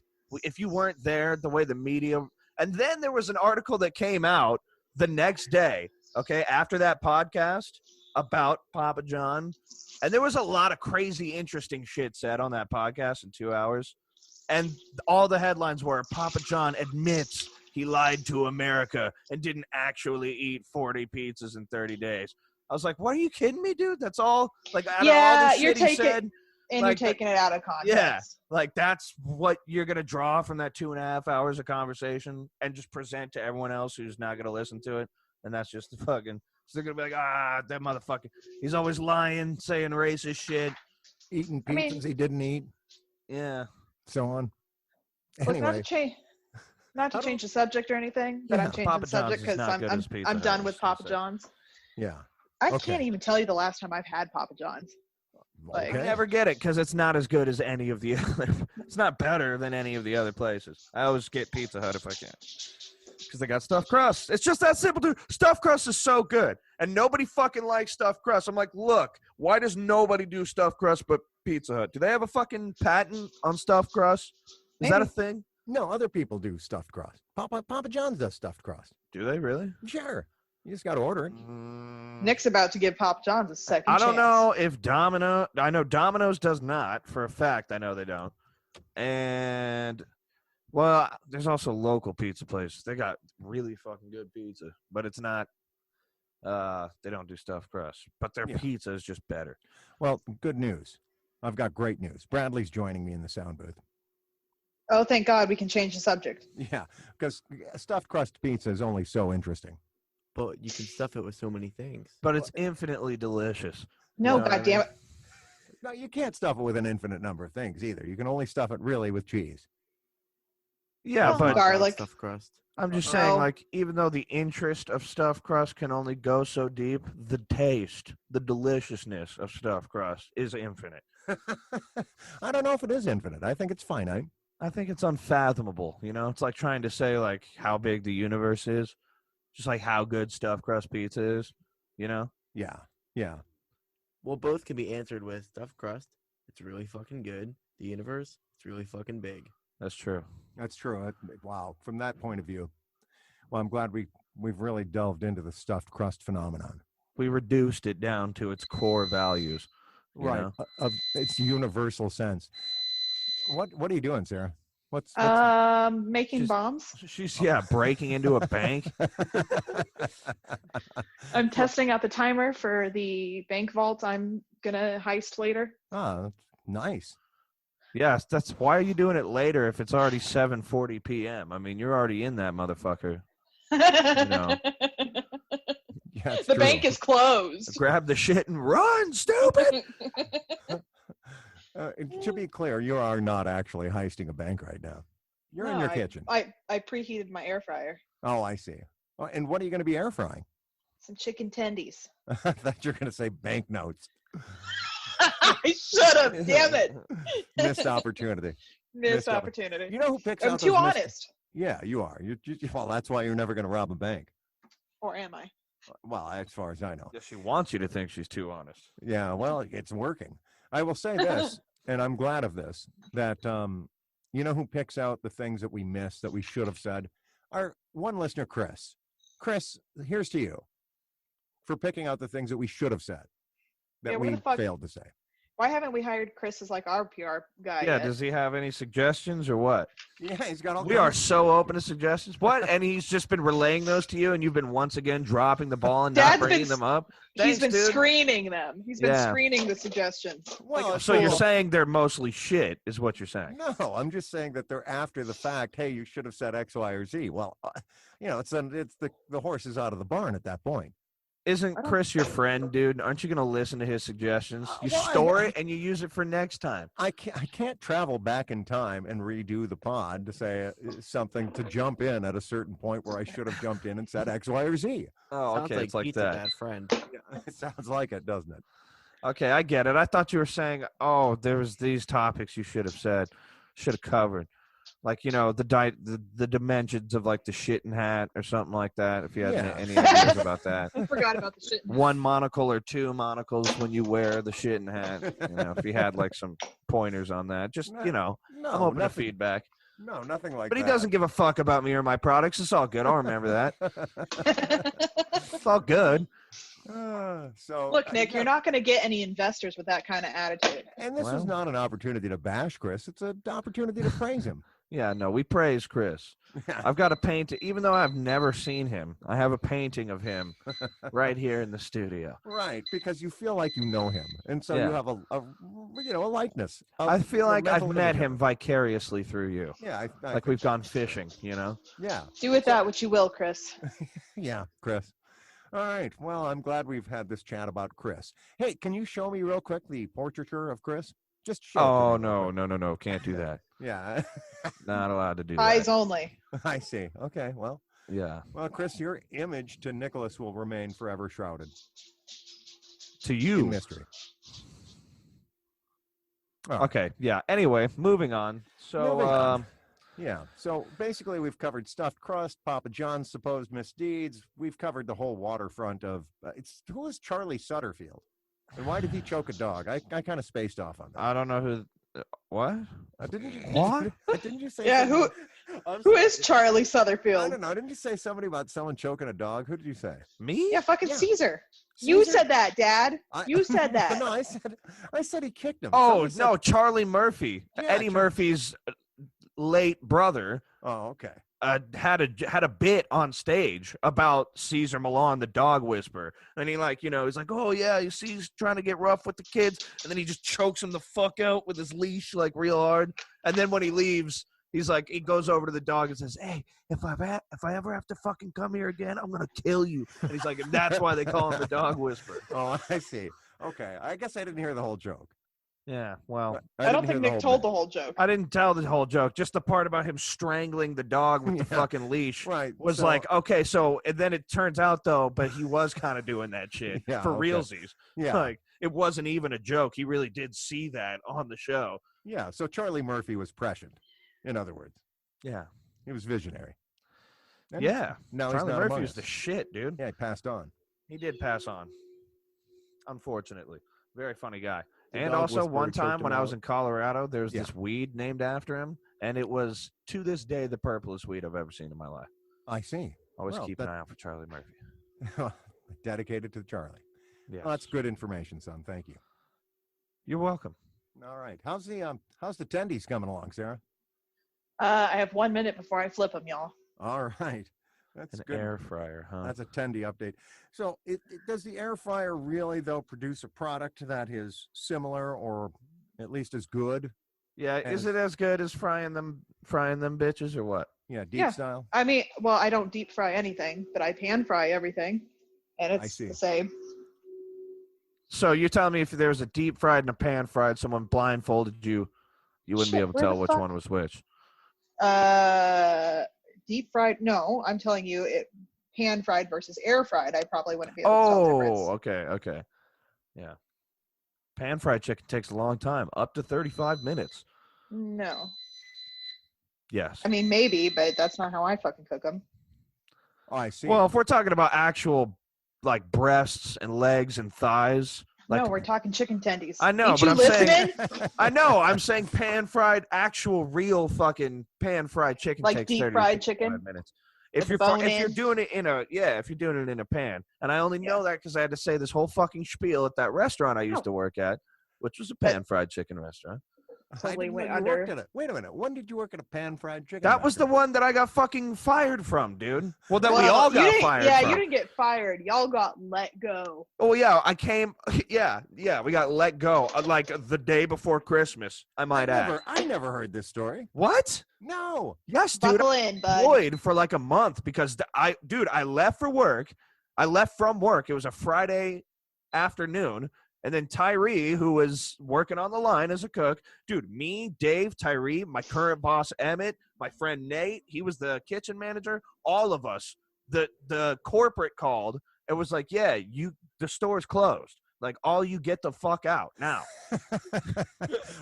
if you weren't there, the way the media. And then there was an article that came out the next day, okay, after that podcast about Papa John. And there was a lot of crazy, interesting shit said on that podcast in 2 hours. And all the headlines were Papa John admits he lied to America and didn't actually eat 40 pizzas in 30 days. I was like, what, are you kidding me, dude? That's all? Like, out of all the shit he said. And like, you're taking it out of context. Yeah, like that's what you're going to draw from that 2.5 hours of conversation and just present to everyone else who's not going to listen to it. And that's just the fucking, so they're going to be like, that motherfucker, he's always lying, saying racist shit. Eating pizzas he didn't eat. Yeah. So on. Look, Anyway. not to change the subject or anything, but Yeah, I'm changing Papa the subject John's is because not good as Pizza I'm Hut, done I with was gonna Papa say. John's. Yeah. I Okay. can't even tell you the last time I've had Papa John's. Like, I never get it because it's not as good as any of the other. It's not better than any of the other places. I always get Pizza Hut if I can because they got stuffed crust. It's just that simple, dude. Stuffed crust is so good, and nobody fucking likes stuffed crust. I'm like, look, why does nobody do stuffed crust but Pizza Hut? Do they have a fucking patent on stuffed crust? Is that a thing? No, other people do stuffed crust. Papa John's does stuffed crust. Do they really? Sure. You just got to order it. Nick's about to give Papa John's a second I don't chance. know if I know Domino's does not for a fact. I know they don't. And well, there's also local pizza places. They got really fucking good pizza, but it's not. They don't do stuffed crust, but their pizza is just better. Well, good news. I've got great news. Bradley's joining me in the sound booth. Oh, thank God we can change the subject. Yeah, because stuffed crust pizza is only so interesting. But you can stuff it with so many things. But it's infinitely delicious. No, You know what I goddamn mean? it. No, you can't stuff it with an infinite number of things either. You can only stuff it really with cheese. Yeah, Oh, but garlic. Stuffed crust. I'm just saying, Oh. like, even though the interest of stuffed crust can only go so deep, the taste, the deliciousness of stuffed crust is infinite. I don't know if it is infinite. I think it's finite. I think it's unfathomable. You know, it's like trying to say like how big the universe is, just like how good stuffed crust pizza is. You know? Yeah, yeah. Well, both can be answered with stuffed crust. It's really fucking good. The universe, it's really fucking big. That's true. That's true. Wow. From that point of view, well, I'm glad we've really delved into the stuffed crust phenomenon. We reduced it down to its core values. You Right. know? Of its universal sense. What are you doing, Sarah? What's Making Just- bombs. She's breaking into a bank. I'm testing out the timer for the bank vault I'm gonna heist later. Ah, nice. Yes, that's why are you doing it later if it's already 7:40 p.m. I mean, you're already in that motherfucker. know. Yeah, it's The true. bank is closed. Grab the shit and run, stupid. To be clear, you are not actually heisting a bank right now. You're in No, your kitchen. I preheated my air fryer. Oh, I see. Oh, and what are you going to be air frying? Some chicken tendies. I thought you were going to say banknotes. I should have. Damn it. Missed opportunity. Missed opp- opportunity. You know who picks I'm out too those missed- honest. Yeah, you are. Well, that's why you're never going to rob a bank. Or am I? Well, as far as I know. Yeah, she wants you to think she's too honest. Yeah, well, it's working. I will say this, and I'm glad of this, that you know who picks out the things that we miss that we should have said? Our one listener, Chris. Chris, here's to you for picking out the things that we should have said that Yeah, where we the fuck- failed to say. Why haven't we hired Chris as like our PR guy? Yeah, yet? does he have any suggestions or what? Yeah, he's got all We are kinds- so open to suggestions. What? And he's just been relaying those to you, and you've been once again dropping the ball and not Dad's bringing been- them up. He's Thanks, been dude. screening them. He's been Yeah. screening the suggestions. Well, So you're cool. saying they're mostly shit, is what you're saying? No, I'm just saying that they're after the fact. Hey, you should have said X, Y, or Z. Well, you know, it's the horse is out of the barn at that point. Isn't Chris your friend, dude? Aren't you going to listen to his suggestions? You Well, store it and you use it for next time. I can't travel back in time and redo the pod to say something to jump in at a certain point where I should have jumped in and said X, Y, or Z. Oh, Sounds okay, it's like Pete's a that. bad friend. It sounds like it, doesn't it? Okay, I get it. I thought you were saying, oh, there was these topics you should have said, should have covered. Like, you know, the dimensions of like the shitting hat or something like that, if you had Yeah. any ideas about that. I forgot about the shit. One monocle or two monocles when you wear the shitting hat. You know, if you had like some pointers on that, just, you know, No, I'm open to nothing, feedback. No, nothing like But that. he doesn't give a fuck about me or my products. It's all good. I'll remember that. It's all good. So Look, Nick, yeah. you're not going to get any investors with that kind of attitude. And this is Well. not an opportunity to bash Chris. It's an opportunity to praise him. Yeah, no, we praise Chris. I've got a painting, even though I've never seen him, I have a painting of him right here in the studio. Right, because you feel like you know him, and so you Yeah. have a likeness. I feel or like I've mental met image of him vicariously through you. Yeah, I Like think we've so. gone fishing, you know? Yeah, Do with that what you will, Chris. yeah, Chris. All right. Well, I'm glad we've had this chat about Chris. Hey, can you show me real quick the portraiture of Chris? Just show it to Oh, me real no, quick. no. Can't do that. Yeah, Not allowed to do Eyes that. only. I see. Okay, well, Yeah. Chris, your image to Nicholas will remain forever shrouded To in you. mystery. All right. Okay, yeah. Anyway, moving on. So, Moving on. Yeah. So basically, we've covered stuffed crust, Papa John's supposed misdeeds. We've covered the whole waterfront of. Who is Charlie Sutterfield, and why did he choke a dog? I kind of spaced off on that. I don't know who. What? Didn't you? What? Didn't you say? Yeah, something- I'm Who sorry. is Charlie I Sutherfield? don't know. Didn't you say somebody about someone choking a dog? Who did you say? Me? Yeah, fucking Yeah. Caesar. You Caesar? said that, Dad. You said that. No, I said he kicked him. Oh, Somebody no, said- Charlie Murphy. Yeah, Eddie Murphy's late brother. Oh, okay. Had a bit on stage about Caesar Milan, the dog whisperer, and he's like, oh yeah, you see, he's trying to get rough with the kids, and then he just chokes him the fuck out with his leash like real hard, and then when he leaves, he's like, he goes over to the dog and says, "Hey, if I ever have to fucking come here again, I'm gonna kill you," and he's like, and that's why they call him the dog whisperer. Oh, I see. Okay, I guess I didn't hear the whole joke. Yeah, well, I don't didn't think hear Nick whole told bit. the whole joke. I didn't tell the whole joke, just the part about him strangling the dog with the Yeah. fucking leash. Right. Was so- like, okay, so and then it turns out though, but he was kind of doing that shit Yeah, for okay. realsies. Yeah. Like it wasn't even a joke. He really did see that on the show. Yeah. So Charlie Murphy was prescient. In other words, Yeah. he was visionary. And Yeah. Now Charlie he's not Murphy among was us. the shit, dude. Yeah, he passed on. He did pass on. Unfortunately. Very funny guy. The And dog also whisperer one choked time him when I was out. in Colorado, there was Yeah. this weed named after him, and it was to this day the purplest weed I've ever seen in my life. I see. Always Well, keep an eye out for Charlie Murphy. Dedicated to Charlie. Yeah. Well, that's good information, son. Thank you. You're welcome. All right. How's the tendies coming along, Sarah? I have 1 minute before I flip them, y'all. All right. That's An good. air fryer, huh? That's a tendy update. So, does the air fryer really though produce a product that is similar or at least as good? Yeah, And- is it as good as frying them bitches or what? Yeah, deep Yeah. style. I mean, well, I don't deep fry anything, but I pan fry everything, and it's see. the same. So you're telling me if there was a deep fried and a pan fried, someone blindfolded you, you wouldn't be Shit, able to where tell the which fuck- one was which? Deep fried? No, I'm telling you, it pan fried versus air fried. I probably wouldn't be able to tell the difference. Oh, okay. Yeah. Pan fried chicken takes a long time, up to 35 minutes. No, Yes. I mean maybe, but that's not how I fucking cook them. Oh, I see. Well, if we're talking about actual like breasts and legs and thighs, like No, we're talking chicken tendies. I know, Ain't but you I'm saying- listening? I know, I'm saying pan fried, actual real fucking pan fried chicken Like takes deep 30 to fried 65 chicken? minutes. With If the you're bone if you're in? doing it if you're doing it in a pan, and I only know that because I had to say this whole fucking spiel at that restaurant I used Oh. to work at, which was a But- pan fried chicken restaurant. I Totally didn't went know you worked under. at it. Wait a minute. When did you work at a pan fried chicken? That was the restaurant? one that I got fucking fired from, dude. Well, that we Well, all you got didn't- fired Yeah, from. you didn't get fired. Y'all got let go. Oh yeah, I came. Yeah, we got let go like the day before Christmas. I might add. I never heard this story. What? No. Yes, dude. Buckle in, bud. Employed for like a month because I left for work. I left from work. It was a Friday afternoon. And then Tyree, who was working on the line as a cook, dude, me, Dave, Tyree, my current boss, Emmett, my friend Nate, he was the kitchen manager, all of us, the corporate called and was like, yeah, the store's closed. Like, all you get the fuck out now.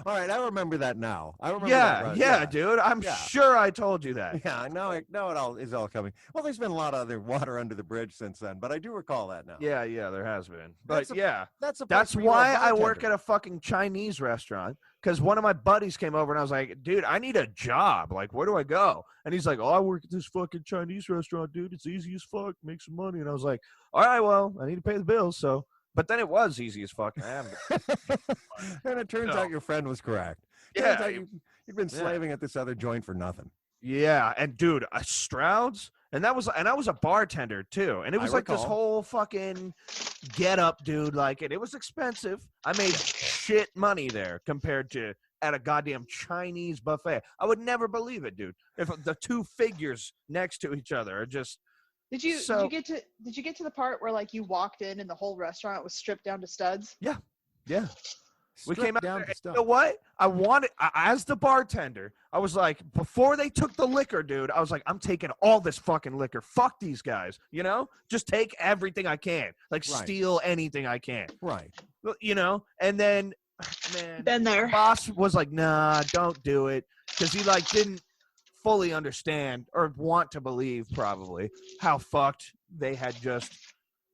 All right, I remember that now. I remember Yeah, that. yeah, dude. I'm Yeah. sure I told you that. Yeah, now it all is all coming. Well, there's been a lot of other water under the bridge since then, but I do recall that now. Yeah, there has been. That's But a- yeah, That's a that's place where you're a why I work bartender. at a fucking Chinese restaurant. Because one of my buddies came over and I was like, dude, I need a job. Like, where do I go? And he's like, oh, I work at this fucking Chinese restaurant, dude. It's easy as fuck. Make some money. And I was like, all right, well, I need to pay the bills. So, but then it was easy as fuck. And it turns No. out your friend was correct. Yeah, Turns out you've been yeah. slaving at this other joint for nothing. Yeah, and dude, Stroud's, and I was a bartender too, and it was I like this recall. whole fucking get up, dude. Like it was expensive. I made shit money there compared to at a goddamn Chinese buffet. I would never believe it, dude. If the two figures next to each other are just Did you So- get to the part where like you walked in and the whole restaurant was stripped down to studs? yeah. We Stripped came out down there, to and stuff. you know what? As the bartender, I was like, before they took the liquor, dude, I was like, I'm taking all this fucking liquor. Fuck these guys, you know? Just take everything I can. Like, Right. steal anything I can, Right. you know? And then, man, Been there. boss was like, nah, don't do it. Because he, like, didn't fully understand or want to believe, probably, how fucked they had just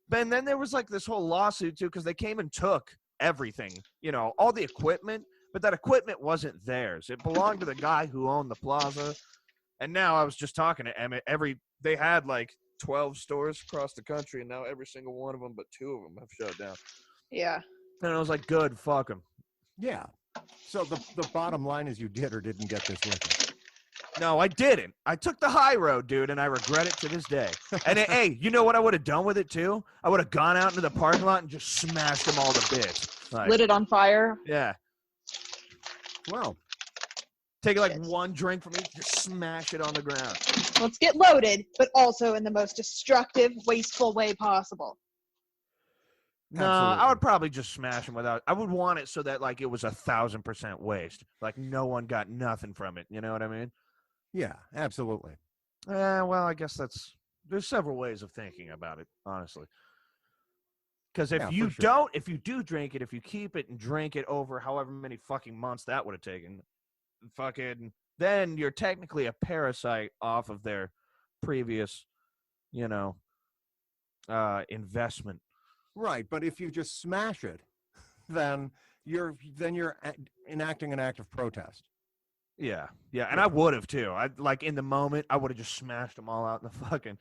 been. Then there was, like, this whole lawsuit, too, because they came and took everything, you know, all the equipment, but that equipment wasn't theirs. It belonged to the guy who owned the plaza. And now I was just talking to Emmett. They had like 12 stores across the country, and now every single one of them, but 2 of them have shut down. Yeah. And I was like, good, fuck them. Yeah. So the bottom line is you did or didn't get this liquor. No, I didn't. I took the high road, dude, and I regret it to this day. And hey, you know what I would have done with it too? I would have gone out into the parking lot and just smashed them all to bits. Like, Lit it on fire. yeah. Well, Take like Shit. one drink from each, just smash it on the ground. Let's get loaded, but also in the most destructive, wasteful way possible. No, I Absolutely. would probably just smash them without. I would want it so that like it was 1,000% waste. Like no one got nothing from it. You know what I mean? yeah, absolutely. Well, I guess there's several ways of thinking about it, honestly. Because if Yeah, you for sure. don't, if you do drink it, if you keep it and drink it over however many fucking months that would have taken, then you're technically a parasite off of their previous, you know, investment. Right, but if you just smash it, then you're enacting an act of protest. Yeah, and I would have too. I like in the moment, I would have just smashed them all out in the fucking.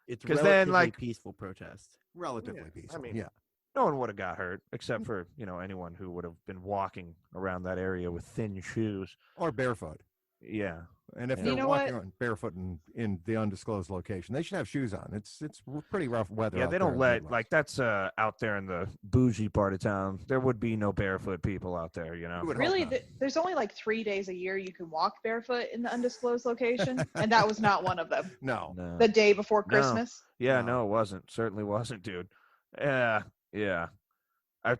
It's 'Cause relatively then, like- peaceful protest. Relatively Yeah, I peaceful. mean- yeah. No one would have got hurt except for anyone who would have been walking around that area with thin shoes. Or barefoot. Yeah, And if You they're know walking what? around barefoot in the undisclosed location, they should have shoes on. It's pretty rough weather. yeah. out They there don't in the let Midwest. like that's out there in the bougie part of town. There would be no barefoot people out there. You know. You would hope Really, not. there's only like 3 days a year you can walk barefoot in the undisclosed location, and that was not one of them. No. No. The day before No. Christmas. Yeah, No. no, it wasn't. Certainly wasn't, dude. Yeah.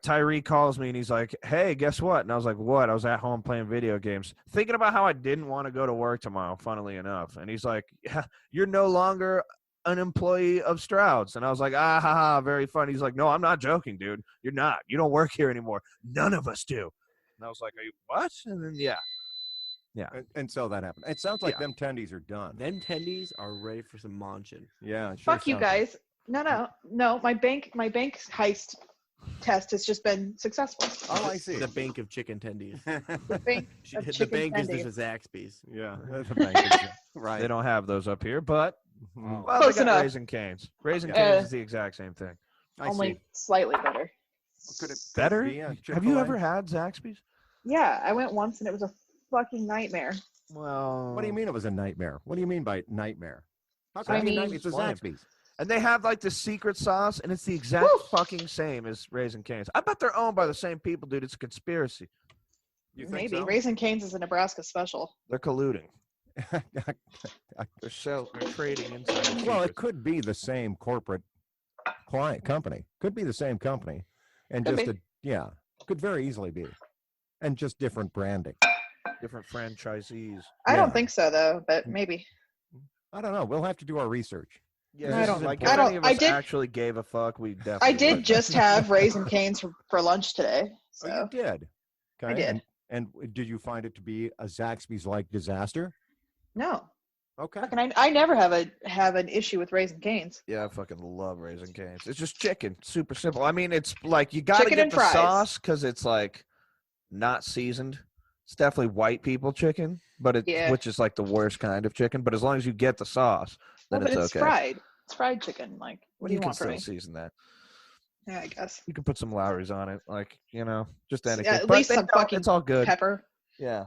Tyree calls me and he's like, hey, guess what? And I was like, what? I was at home playing video games, thinking about how I didn't want to go to work tomorrow, funnily enough. And he's like, yeah, you're no longer an employee of Stroud's. And I was like, ah, ha, ha, very funny. He's like, no, I'm not joking, dude. You're not. You don't work here anymore. None of us do. And I was like, are you what? And then, yeah. And so that happened. It sounds like Yeah. them tendies are done. Them tendies are ready for some munchin. Yeah. it sure Fuck you sounds like- guys. No. My bank heist test has just been successful. Oh, I see. The bank of chicken tendies. The bank She- of the chicken bank is tendies. just a Zaxby's. Yeah. The bank is- right. They don't have those up here, but, Mhm. well, Close they got enough. Raisin Canes. Raisin Uh, Canes is the exact same thing. I Only see. slightly better. Could it Better? be a Have you Chick-fil-A? ever had Zaxby's? Yeah, I went once and it was a fucking nightmare. Well, What do you mean it was a nightmare? What do you mean by nightmare? How I can it be mean- nightmare? It's a Explain. Zaxby's. And they have like the secret sauce, and it's the exact Woo! fucking same as Raisin Canes. I bet they're owned by the same people, dude. It's a conspiracy. You think Maybe. so? Raisin Canes is a Nebraska special. They're colluding. They're trading inside. Well, it could be the same corporate client company. Could be the same company, and Could just could very easily be, and just different branding. different franchisees. I Yeah. don't think so though, but maybe. I don't know. We'll have to do our research. Yeah, I don't- like I if don't- any of I us did- actually gave a fuck, we definitely I did would. just have Raisin Canes for lunch today. Oh, you So did. I did. And did you find it to be a Zaxby's like disaster? No. Okay. Fucking I never have an issue with Raisin Canes. Yeah, I fucking love Raisin Canes. It's just chicken, super simple. I mean, it's like you got to Chicken get and the fries. sauce because it's like not seasoned. It's definitely white people chicken, but Yeah. which is like the worst kind of chicken. But as long as you get the sauce, then Well, but it's okay. fried. It's fried chicken. Like, what do you can want from still me? season that. Yeah, I guess. You can put some Lowry's on it, like just anything. At But least some fucking it's all good. pepper. Yeah,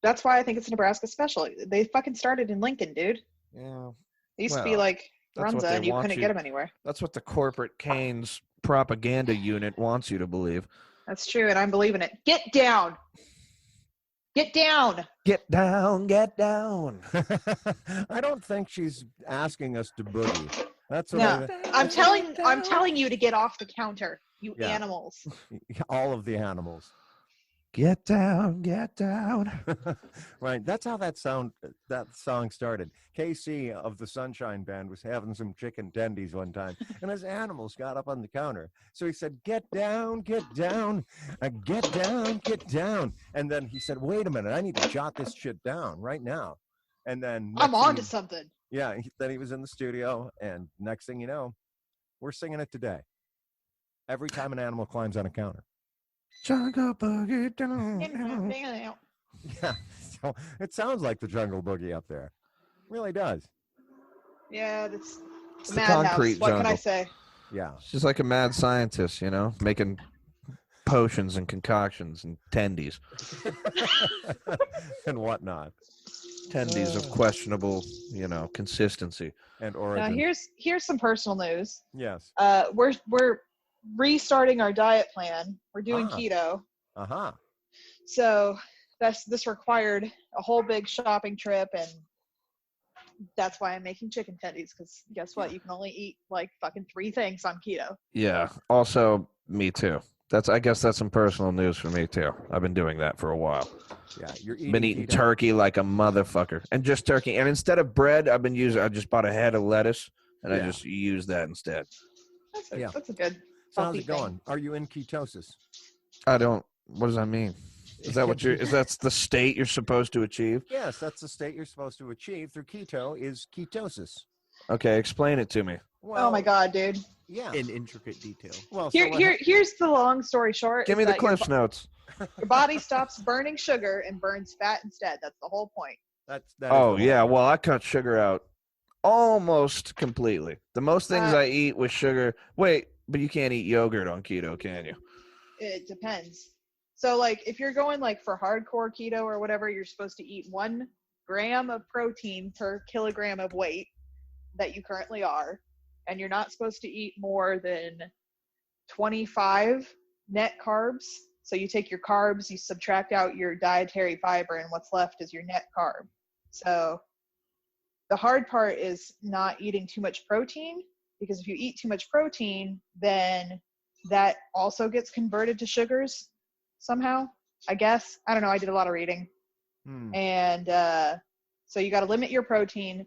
That's why I think it's a Nebraska special. They fucking started in Lincoln, dude. yeah. They used to be Well, like that's what Runza, they and you want couldn't you- get them anywhere. That's what the corporate Canes propaganda unit wants you to believe. That's true, and I'm believing it. Get down. Get down. Get down, get down. I don't think she's asking us to boogie. That's what No. I'm telling you to get off the counter, you Yeah. animals. all of the animals. Get down, get down. Right. That's how that song started. KC of the Sunshine Band was having some chicken tendies one time, and his animals got up on the counter. So he said, get down, get down, get down, get down. And then he said, wait a minute, I need to jot this shit down right now. And then I'm next thing on to you- something. Yeah, then he was in the studio, and next thing you know, we're singing it today. Every time an animal climbs on a counter. Jungle boogie down. Yeah, so it sounds like the Jungle Boogie up there. It really does. Yeah, that's It's the the madhouse. concrete What can I jungle. say? Yeah. She's like a mad scientist, making potions and concoctions and tendies. And whatnot. Tendies of questionable, consistency. And Now origin. here's some personal news. Yes. We're restarting our diet plan. We're doing Ah. keto. Uh-huh. So this required a whole big shopping trip, and that's why I'm making chicken tendies, because guess what? You can only eat like fucking 3 things on keto. Yeah. Also, me too. I guess that's some personal news for me too. I've been doing that for a while. Yeah. You're eating Been eating keto. turkey like a motherfucker, and just turkey. And instead of bread, I just bought a head of lettuce, and I Yeah. just use that instead. Yeah. That's a good So how's healthy it thing. going? Are you in ketosis? I don't. What does that mean? Is that what that's the state you're supposed to achieve? Yes, that's the state you're supposed to achieve through keto is ketosis. Okay, explain it to me. Well, Oh my god, dude. Yeah. In intricate detail. Well, Here's the long story short. Give is me the that your Cliff's notes. Your body stops burning sugar and burns fat instead. That's the whole point. that Oh is the yeah, whole- well I cut sugar out almost completely. The most things Uh, I eat with sugar. Wait, but you can't eat yogurt on keto, can you? It depends. So like if you're going like for hardcore keto or whatever, you're supposed to eat 1 gram of protein per kilogram of weight that you currently are, and you're not supposed to eat more than 25 net carbs. So you take your carbs, you subtract out your dietary fiber, and what's left is your net carb. So the hard part is not eating too much protein, because if you eat too much protein, then that also gets converted to sugars somehow, I guess. I don't know. I did a lot of reading. Hmm. And so you got to limit your protein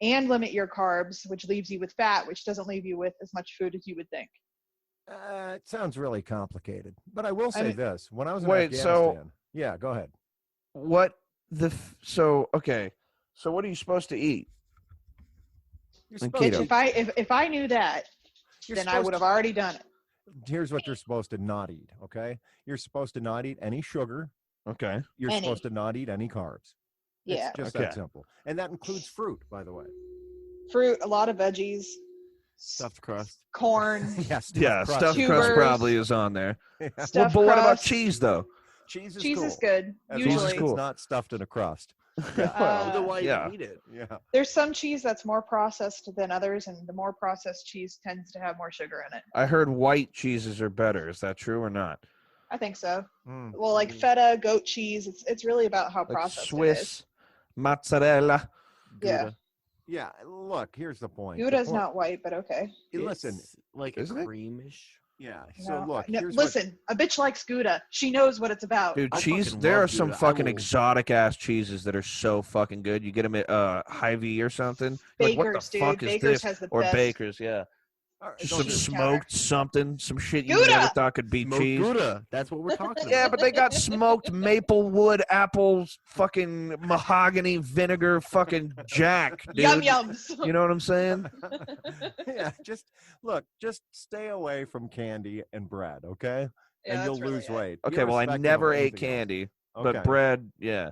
and limit your carbs, which leaves you with fat, which doesn't leave you with as much food as you would think. It sounds really complicated, but I will say mean- this: when I was in Wait, Afghanistan, yeah, go ahead. What okay. So what are you supposed to eat? You're And supposed Which keto. if I knew that, you're then I supposed would have already done it. Here's what you're supposed to not eat. Okay, you're supposed to not eat any sugar. Okay. You're Any. supposed to not eat any carbs. Yeah. It's just Okay. that simple, and that includes fruit, by the way. Fruit, a lot of veggies, Stuffed crust. corn, Yes. Yeah, stuffed Tubers. crust probably is on there. stuffed Well, but what about crust. cheese though? Cheese is Cheese cool. is good. As Usually, long as cool. it's not stuffed in a crust. Uh, Then why yeah. even eat it? Yeah. there's some cheese that's more processed than others, and the more processed cheese tends to have more sugar in it. I heard white cheeses are better. Is that true or not? I think so. Mm. Well, like feta, goat cheese, it's really about how Like processed it is. Swiss mozzarella. Yeah. Gouda. Yeah. Look, here's the point. The Gouda's point- not white, but okay. Listen, It's like Isn't it? creamish. Yeah. So look, No, here's listen, a bitch likes Gouda. She knows what it's about. Dude, I cheese. fucking There love are some Gouda. I fucking will- exotic ass cheeses that are so fucking good. You get them at Hy-Vee or something. You're like, what the Baker's, dude. fuck is Baker's this? has the Or best. Baker's, yeah. All right, Just so some cheese smoked counter. something, some shit you Gouda! never thought could be Smoked cheese. Gouda. That's what we're talking Yeah, about. but they got smoked maple wood, apples, fucking mahogany, vinegar, fucking jack, dude. Yum yums. You know what I'm saying? yeah, just stay away from candy and bread, okay? Yeah, and that's you'll really lose it. weight. Okay, well, I irrespective of never ate anything else. candy, Okay. but bread, yeah.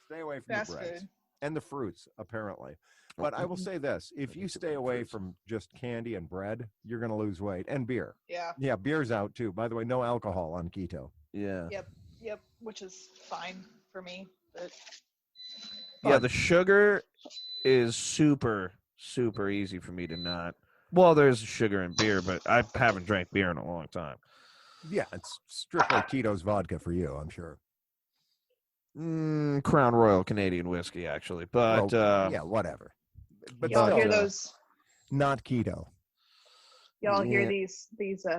Stay away from Fast the breads food. and the fruits, apparently. But I will say this: if you stay away from just candy and bread, you're going to lose weight, and beer. Yeah. Yeah, beer's out too. By the way, no alcohol on keto. Yeah. Yep. Which is fine for me. But Yeah, the sugar is super, super easy for me to not. Well, there's sugar in beer, but I haven't drank beer in a long time. Yeah, it's strictly Tito's vodka for you, I'm sure. Crown Royal Canadian whiskey, actually. But Well, yeah, whatever. But y'all still, hear those? not keto. Y'all hear Yeah. these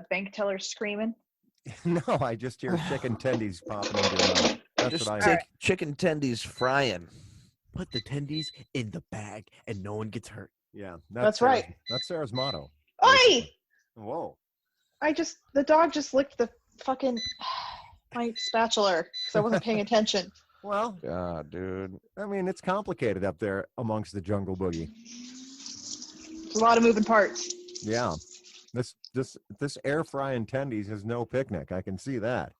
bank tellers screaming? No, I just hear chicken tendies popping into your mouth. That's just what I take hear. chicken tendies frying. Put the tendies in the bag and no one gets hurt. Yeah, That's Sarah's- right. That's Sarah's motto. Oi! basically. Whoa. The dog just licked the fucking my spatula because I wasn't paying attention. Well, God, dude. I mean, it's complicated up there amongst the jungle boogie. There's a lot of moving parts. Yeah. This air frying tendies is no picnic. I can see that.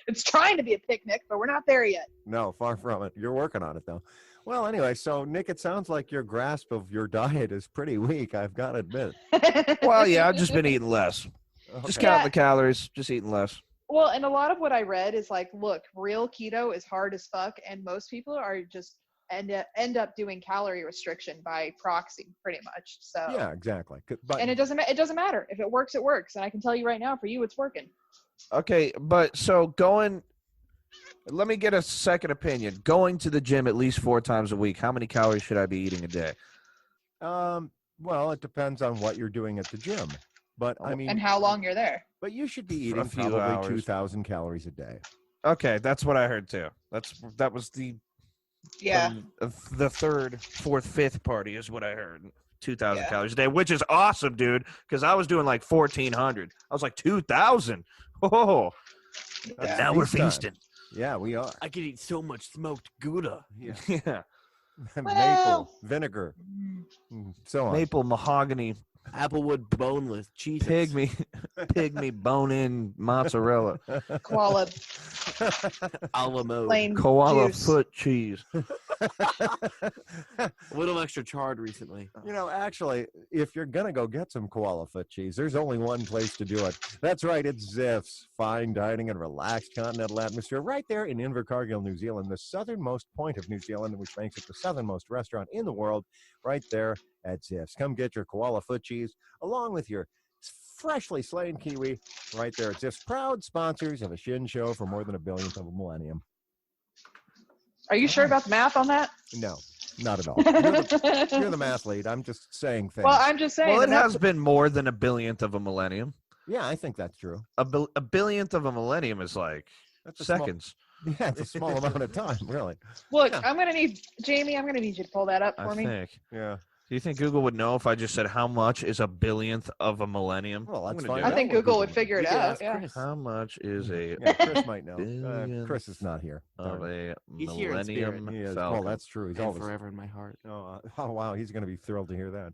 It's trying to be a picnic, but we're not there yet. No, far from it. You're working on it though. Well, anyway, so Nick, it sounds like your grasp of your diet is pretty weak. I've got to admit. Well, yeah, I've just been eating less. Just Okay. counting the calories, just eating less. Well, and a lot of what I read is like, look, real keto is hard as fuck, and most people are just end up doing calorie restriction by proxy, pretty much. So Yeah, exactly. But and it doesn't matter if it works, and I can tell you right now, for you, it's working. Okay, but so let me get a second opinion. Going to the gym at least 4 times a week, how many calories should I be eating a day? well, it depends on what you're doing at the gym. But I mean, And how long you're there. but you should be For a eating few probably hours. 2,000 calories a day. Okay, that's what I heard too. That was the Yeah. the third, fourth, fifth party is what I heard. 2,000 Yeah. calories a day, which is awesome, dude. Because I was doing like 1,400. I was like 2,000. Oh, That's now we're feast time. feasting. Yeah, we are. I could eat so much smoked Gouda. Yeah. Yeah, Maple, Well- vinegar, so on. maple, mahogany, Applewood boneless cheese. pygmy, bone-in mozzarella, Koala A la mode. plain koala juice. foot cheese. A little extra charred recently. You know, actually, if you're going to go get some koala foot cheese, there's only one place to do it. That's right, it's Ziff's Fine Dining and Relaxed Continental Atmosphere right there in Invercargill, New Zealand, the southernmost point of New Zealand, which makes it the southernmost restaurant in the world, right there at Ziff's. Come get your koala foot cheese along with your freshly slain kiwi right there at Ziff's. Proud sponsors of a Shin Show for more than a billionth of a millennium. Are you sure about the math on that? No, not at all. You're the math lead. I'm just saying things. Well, I'm just saying. Well, it the math- has been more than a billionth of a millennium. Yeah, I think that's true. A billionth of a millennium is like That's a small- seconds. Yeah, it's a small amount of time, really. Look, Yeah. I'm gonna need Jamie. I'm gonna need you to pull that up for I me. think. Yeah. Do you think Google would know if I just said how much is a billionth of a millennium? Well, I'm let's gonna find do I out it. think what Google would Google- figure it You could out. ask Yeah. Chris. How much is a Yeah, Chris might know. Billion Chris is not here. of a He's here in spirit. millennium He is. falcon? Oh, that's true. He's And always. forever in my heart. Oh, wow. He's going to be thrilled to hear that.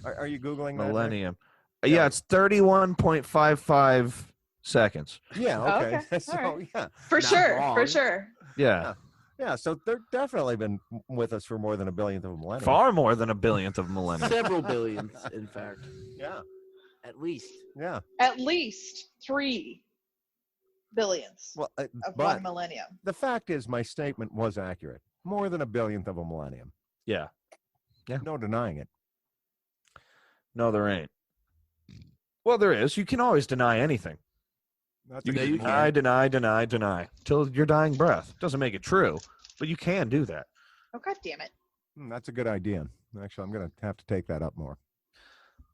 Are you Googling that? Nick? millennium. Yeah. Yeah, it's 31.55 seconds. Yeah, Oh, okay. okay. So, All right. yeah. For Not sure. wrong. For sure. Yeah, Yeah, so they're definitely been with us for more than a billionth of a millennium. far more than a billionth of a millennium. Several billions, in fact. Yeah, At least. yeah. At least 3 billions Well, of but one millennium. the fact is my statement was accurate. More than a billionth of a millennium. Yeah. Yeah. No denying it. No, there ain't. Well, there is. You can always deny anything. That's You a can good deny, point. deny till your dying breath. Doesn't make it true, but you can do that. Oh, God damn it. That's a good idea. Actually, I'm going to have to take that up more.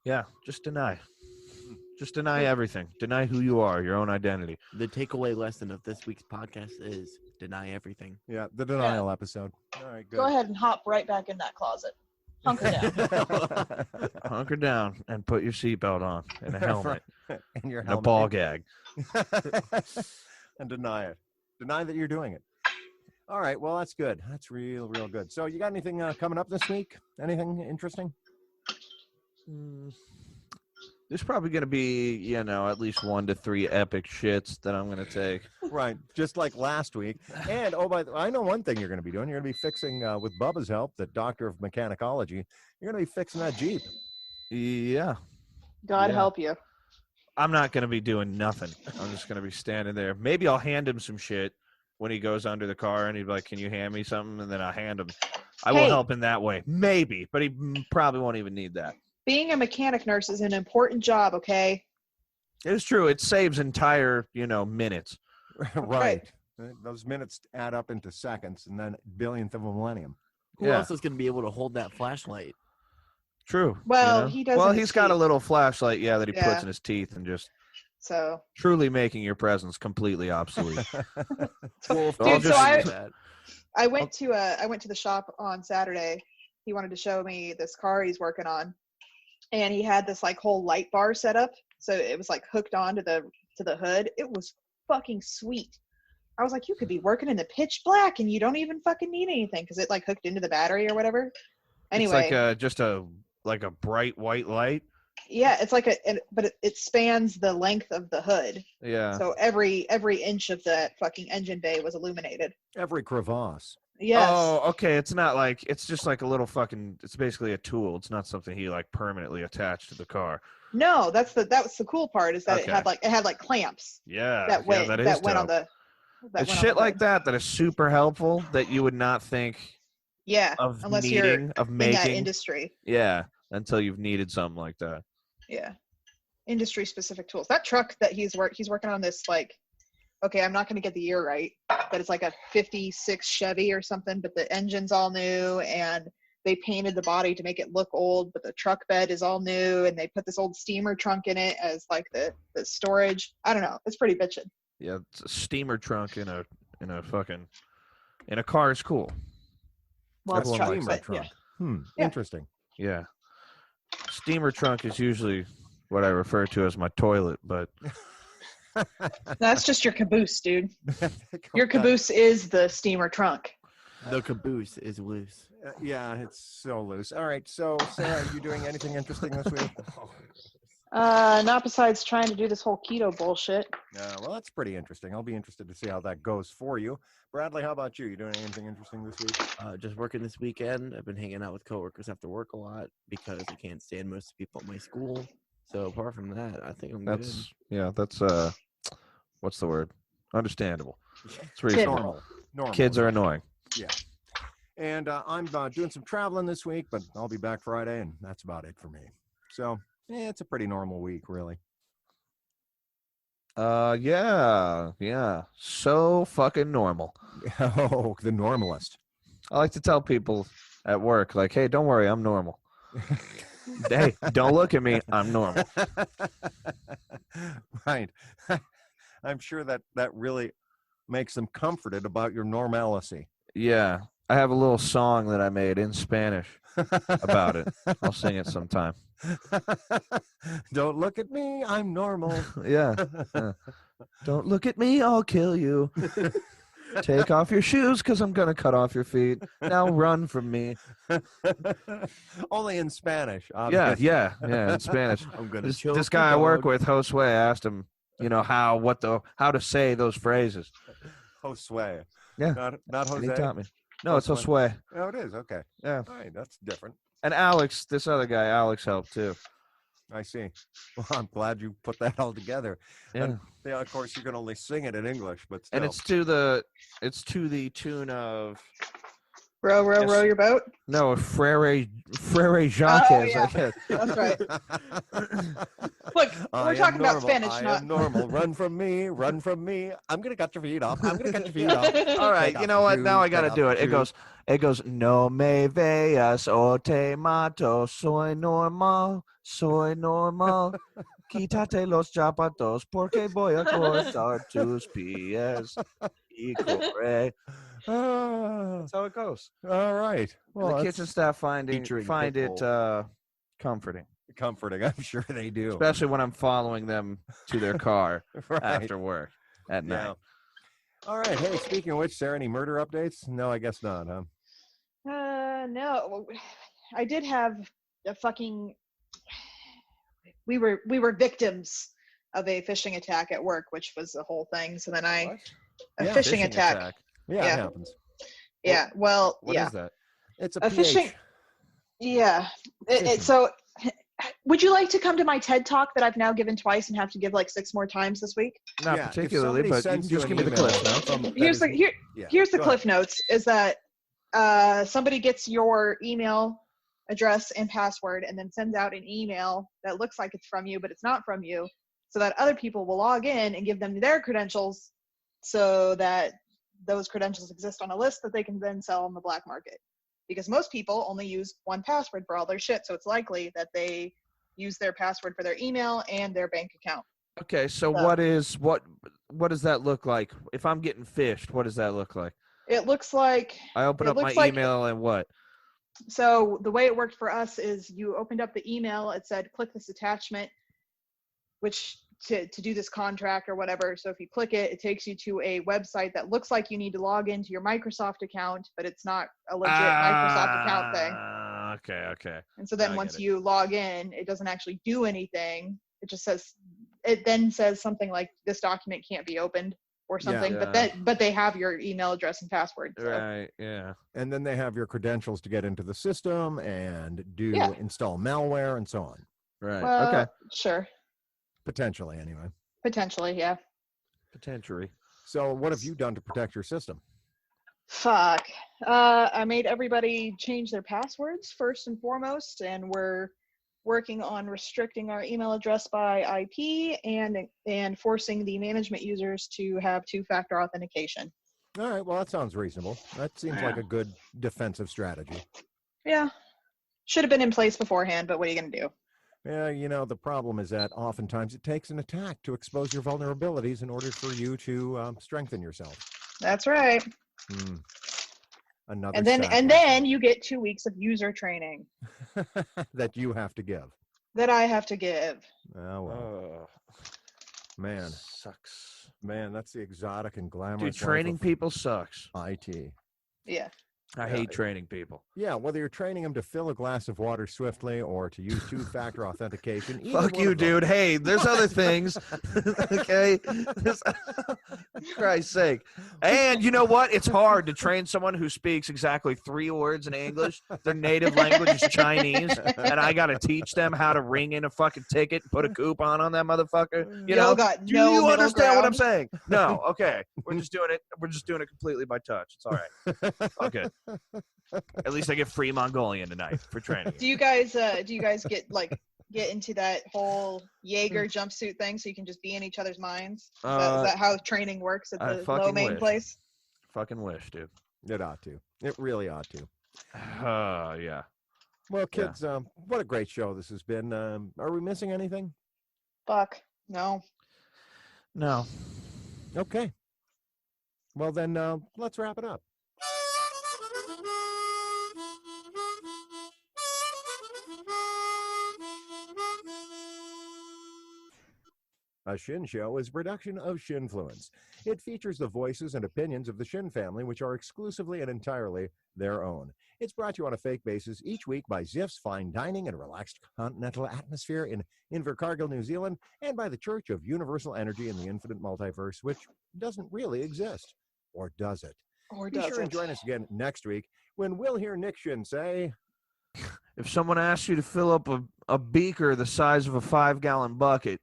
Yeah, just deny. Just deny everything. Deny who you are, your own identity. The takeaway lesson of this week's podcast is deny everything. Yeah, the denial episode. All right, good. Go ahead and hop right back in that closet. Hunker down. Hunker down and put your seatbelt on and a helmet And your and a helmet. ball gag. And deny it. Deny that you're doing it. All right, well, that's good. That's real good. So you got anything coming up this week? Anything interesting? There's probably going to be, at least 1 to 3 epic shits that I'm going to take. Right, just like last week. And, I know one thing you're going to be doing. You're going to be fixing, with Bubba's help, the doctor of mechanicology, you're going to be fixing that Jeep. Yeah. God Yeah. help you. I'm not going to be doing nothing. I'm just going to be standing there. Maybe I'll hand him some shit when he goes under the car and he'd be like, can you hand me something? And then I'll hand him. I will Hey. help in that way. Maybe, but he probably won't even need that. Being a mechanic nurse is an important job, okay? It's true. It saves entire, minutes. Right. Those minutes add up into seconds and then billionth of a millennium. Who Yeah. else is going to be able to hold that flashlight? True. Well, he does. Well, in his he's got a teeth, little flashlight, that he puts Yeah. in his teeth and just So, truly making your presence completely obsolete. Well, Dude, so that. I went to the shop on Saturday. He wanted to show me this car he's working on, and he had this like whole light bar set up, so it was like hooked onto the hood. It was fucking sweet. I was like, you could be working in the pitch black and you don't even fucking need anything because it like hooked into the battery or whatever. Anyway, It's just a bright white light. yeah, it's like but it spans the length of the hood, Yeah. so every inch of that fucking engine bay was illuminated. Every crevasse. Yes. Oh, okay. It's not like it's just like a little fucking. It's basically a tool. It's not something he like permanently attached to the car. No, that was the cool part is that Okay. it had like clamps Yeah. that went yeah, that is that went on dope. the. It's shit like that is super helpful that you would not think Yeah, of unless needing, you're of in that making. industry. Yeah, until you've needed something like that. Yeah, industry specific tools. That truck that he's working on this like, okay, I'm not going to get the year right, but it's like a 56 Chevy or something, but the engine's all new and they painted the body to make it look old, but the truck bed is all new and they put this old steamer trunk in it as like the storage. I don't know. It's pretty bitchin'. Yeah, it's a steamer trunk in a car is cool. Well, it's Everyone truck, likes but that trunk. yeah. Yeah. Interesting. Yeah. Steamer trunk is usually what I refer to as my toilet, but That's just your caboose, dude. Your caboose is the steamer trunk. The caboose is loose. Yeah, it's so loose. All right, so Sarah, are you doing anything interesting this week? Not besides trying to do this whole keto bullshit. Well, that's pretty interesting. I'll be interested to see how that goes for you. Bradley, how about you? You doing anything interesting this week? Just working this weekend. I've been hanging out with coworkers after work a lot because I can't stand most of the people at my school. So apart from that, I think I'm that's what's the word? Understandable. It's Kid. reasonable. Normal. Kids are annoying. Yeah. And I'm doing some traveling this week, but I'll be back Friday, and that's about it for me. So, it's a pretty normal week, really. Yeah. So fucking normal. Oh, the normalist. I like to tell people at work, like, hey, don't worry, I'm normal. Hey, don't look at me, I'm normal. Right. I'm sure that really makes them comforted about your normalcy. Yeah. I have a little song that I made in Spanish about it. I'll sing it sometime. Don't look at me, I'm normal. Yeah. Don't look at me, I'll kill you. Take off your shoes because I'm going to cut off your feet. Now run from me. Only in Spanish. Yeah, obviously. yeah, in Spanish. I'm gonna This guy I work with, Josue, I asked him, how to say those phrases. Josue. Yeah. Not And Jose. he taught me. No, it's Josue. Josue. Oh, it is. Okay. Yeah. All right. That's different. And Alex, this other guy, Alex helped too. I see. Well, I'm glad you put that all together. Yeah. And, yeah, of course, you can only sing it in English, but still. And it's to the tune of Row your boat. no, Frere Jacques, yeah. I guess. That's right. Look, I we're am talking about normal. Spanish, I not am normal. Run from me. Run from me. I'm going to cut your feet off. I'm going to cut your feet off. All right, Take you off know the what? Now shoes, I got to take do off it. the It goes, no me veas o te mato, soy normal, Quítate los zapatos porque voy a cortar tus pies. Y corre. Ah, That's how it goes. all right. And the Well, kitchen that's staff featuring find it Pitbull. comforting, comforting. I'm sure they do. especially when I'm following them to their car Right. after work at Yeah. night. All right. Hey, speaking of which, Sarah, any murder updates? No, I guess not, huh? No. I did have a fucking. We were victims of a phishing attack at work, which was the whole thing. So then a Yeah, phishing attack. Yeah, Yeah. it happens. Yeah. Well, What yeah. is that? It's a A PH. phishing. Yeah. Phishing. So, would you like to come to my TED talk that I've now given twice and have to give like 6 more times this week? Not Yeah, if particularly, somebody but you can sends you just an give me the email cliff notes. from- that Here's is- Here's the go cliff ahead. notes is that somebody gets your email address and password and then sends out an email that looks like it's from you, but it's not from you, so that other people will log in and give them their credentials so that those credentials exist on a list that they can then sell on the black market. Because most people only use one password for all their shit, so it's likely that they use their password for their email and their bank account. Okay, so what does that look like? If I'm getting fished, what does that look like? It looks like I open It up my looks like- email and what? So the way it worked for us is you opened up the email, it said click this attachment, which to do this contract or whatever. So if you click it, it takes you to a website that looks like you need to log into your Microsoft account, but it's not a legit Microsoft account thing. Okay. And so then I once get it. you log in, it doesn't actually do anything. It then says something like this document can't be opened or something, Yeah. but they have your email address and password. So. Right, yeah. And then they have your credentials to get into the system and Yeah. install malware and so on. Right. Well, okay. sure. Potentially, anyway. Potentially, yeah. Potentially. So, what have you done to protect your system? Fuck. I made everybody change their passwords first and foremost, and we're working on restricting our email address by IP and forcing the management users to have two-factor authentication. All right. Well, that sounds reasonable. That seems like a good defensive strategy. Yeah. Should have been in place beforehand, but what are you going to do? Yeah, the problem is that oftentimes it takes an attack to expose your vulnerabilities in order for you to strengthen yourself. That's right. Another And then you get 2 weeks of user training that you have to give. that I have to give. Oh well, man, Sucks. man, that's the exotic and glamorous. Dude, training life people sucks. of IT. Yeah. I Yeah. hate training people. Yeah, whether you're training them to fill a glass of water swiftly or to use two-factor authentication. either Fuck one you, of them- dude. Hey, there's other things. Okay? Christ's sake. And you know what? It's hard to train someone who speaks exactly 3 words in English. Their native language is Chinese. And I got to teach them how to ring in a fucking ticket and put a coupon on that motherfucker. You Y'all know? got Do no you middle understand what I'm ground. saying? No. Okay. We're just doing it. We're just doing it completely by touch. It's all right. Okay. At least I get free Mongolian tonight for training. Do you guys get into that whole Jaeger jumpsuit thing so you can just be in each other's minds? Is that how training works at I the fucking low main wish. place? Fucking wish, dude. It ought to. It really ought to. Yeah. Well, kids, what a great show this has been. Are we missing anything? Fuck. No. No. Okay. Well, then let's wrap it up. A Shin Show is a production of Shinfluence. It features the voices and opinions of the Shin family, which are exclusively and entirely their own. It's brought to you on a fake basis each week by Ziff's Fine Dining and Relaxed Continental Atmosphere in Invercargill, New Zealand, and by the Church of Universal Energy in the Infinite Multiverse, which doesn't really exist. Or does it? Or Be does sure and it? join us again next week when we'll hear Nick Shin say... If someone asks you to fill up a beaker the size of a 5-gallon bucket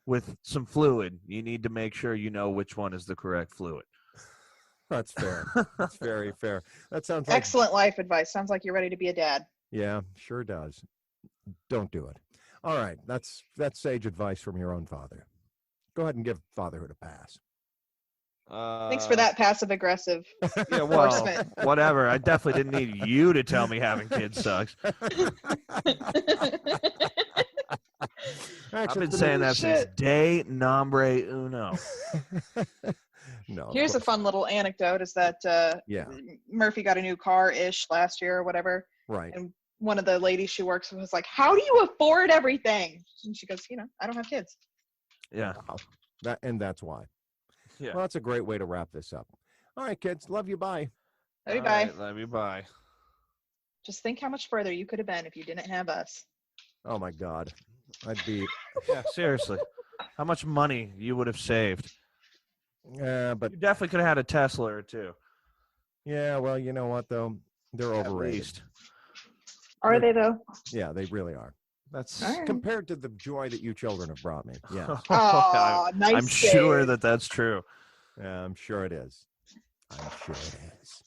with some fluid, you need to make sure you know which one is the correct fluid. That's fair. That's very fair. That sounds like... Excellent life advice. Sounds like you're ready to be a dad. Yeah, sure does. Don't do it. All right, that's sage advice from your own father. Go ahead and give fatherhood a pass. Thanks for that passive aggressive. Yeah, well, enforcement. whatever. I definitely didn't need you to tell me having kids sucks. I've Actually, been saying that since Shit. day nombre uno. No. of Here's a course. fun little anecdote: is that Yeah. Murphy got a new car-ish last year or whatever, Right. and one of the ladies she works with was like, "How do you afford everything?" And she goes, I don't have kids. Yeah. Wow. That's why. Yeah. Well, that's a great way to wrap this up. All right, kids. Love you. Bye. Love you, All bye. right, love you. Bye. Just think how much further you could have been if you didn't have us. Oh my God. I'd be. Yeah, seriously. How much money you would have saved? But You definitely could have had a Tesla or two. yeah. Well, you know what though? They're At overrated. least. Are they though? Yeah, they really are. That's All right. Compared to the joy that you children have brought me. Yeah. Oh, nice I'm sure save. that that's true. I'm sure it is. I'm sure it is.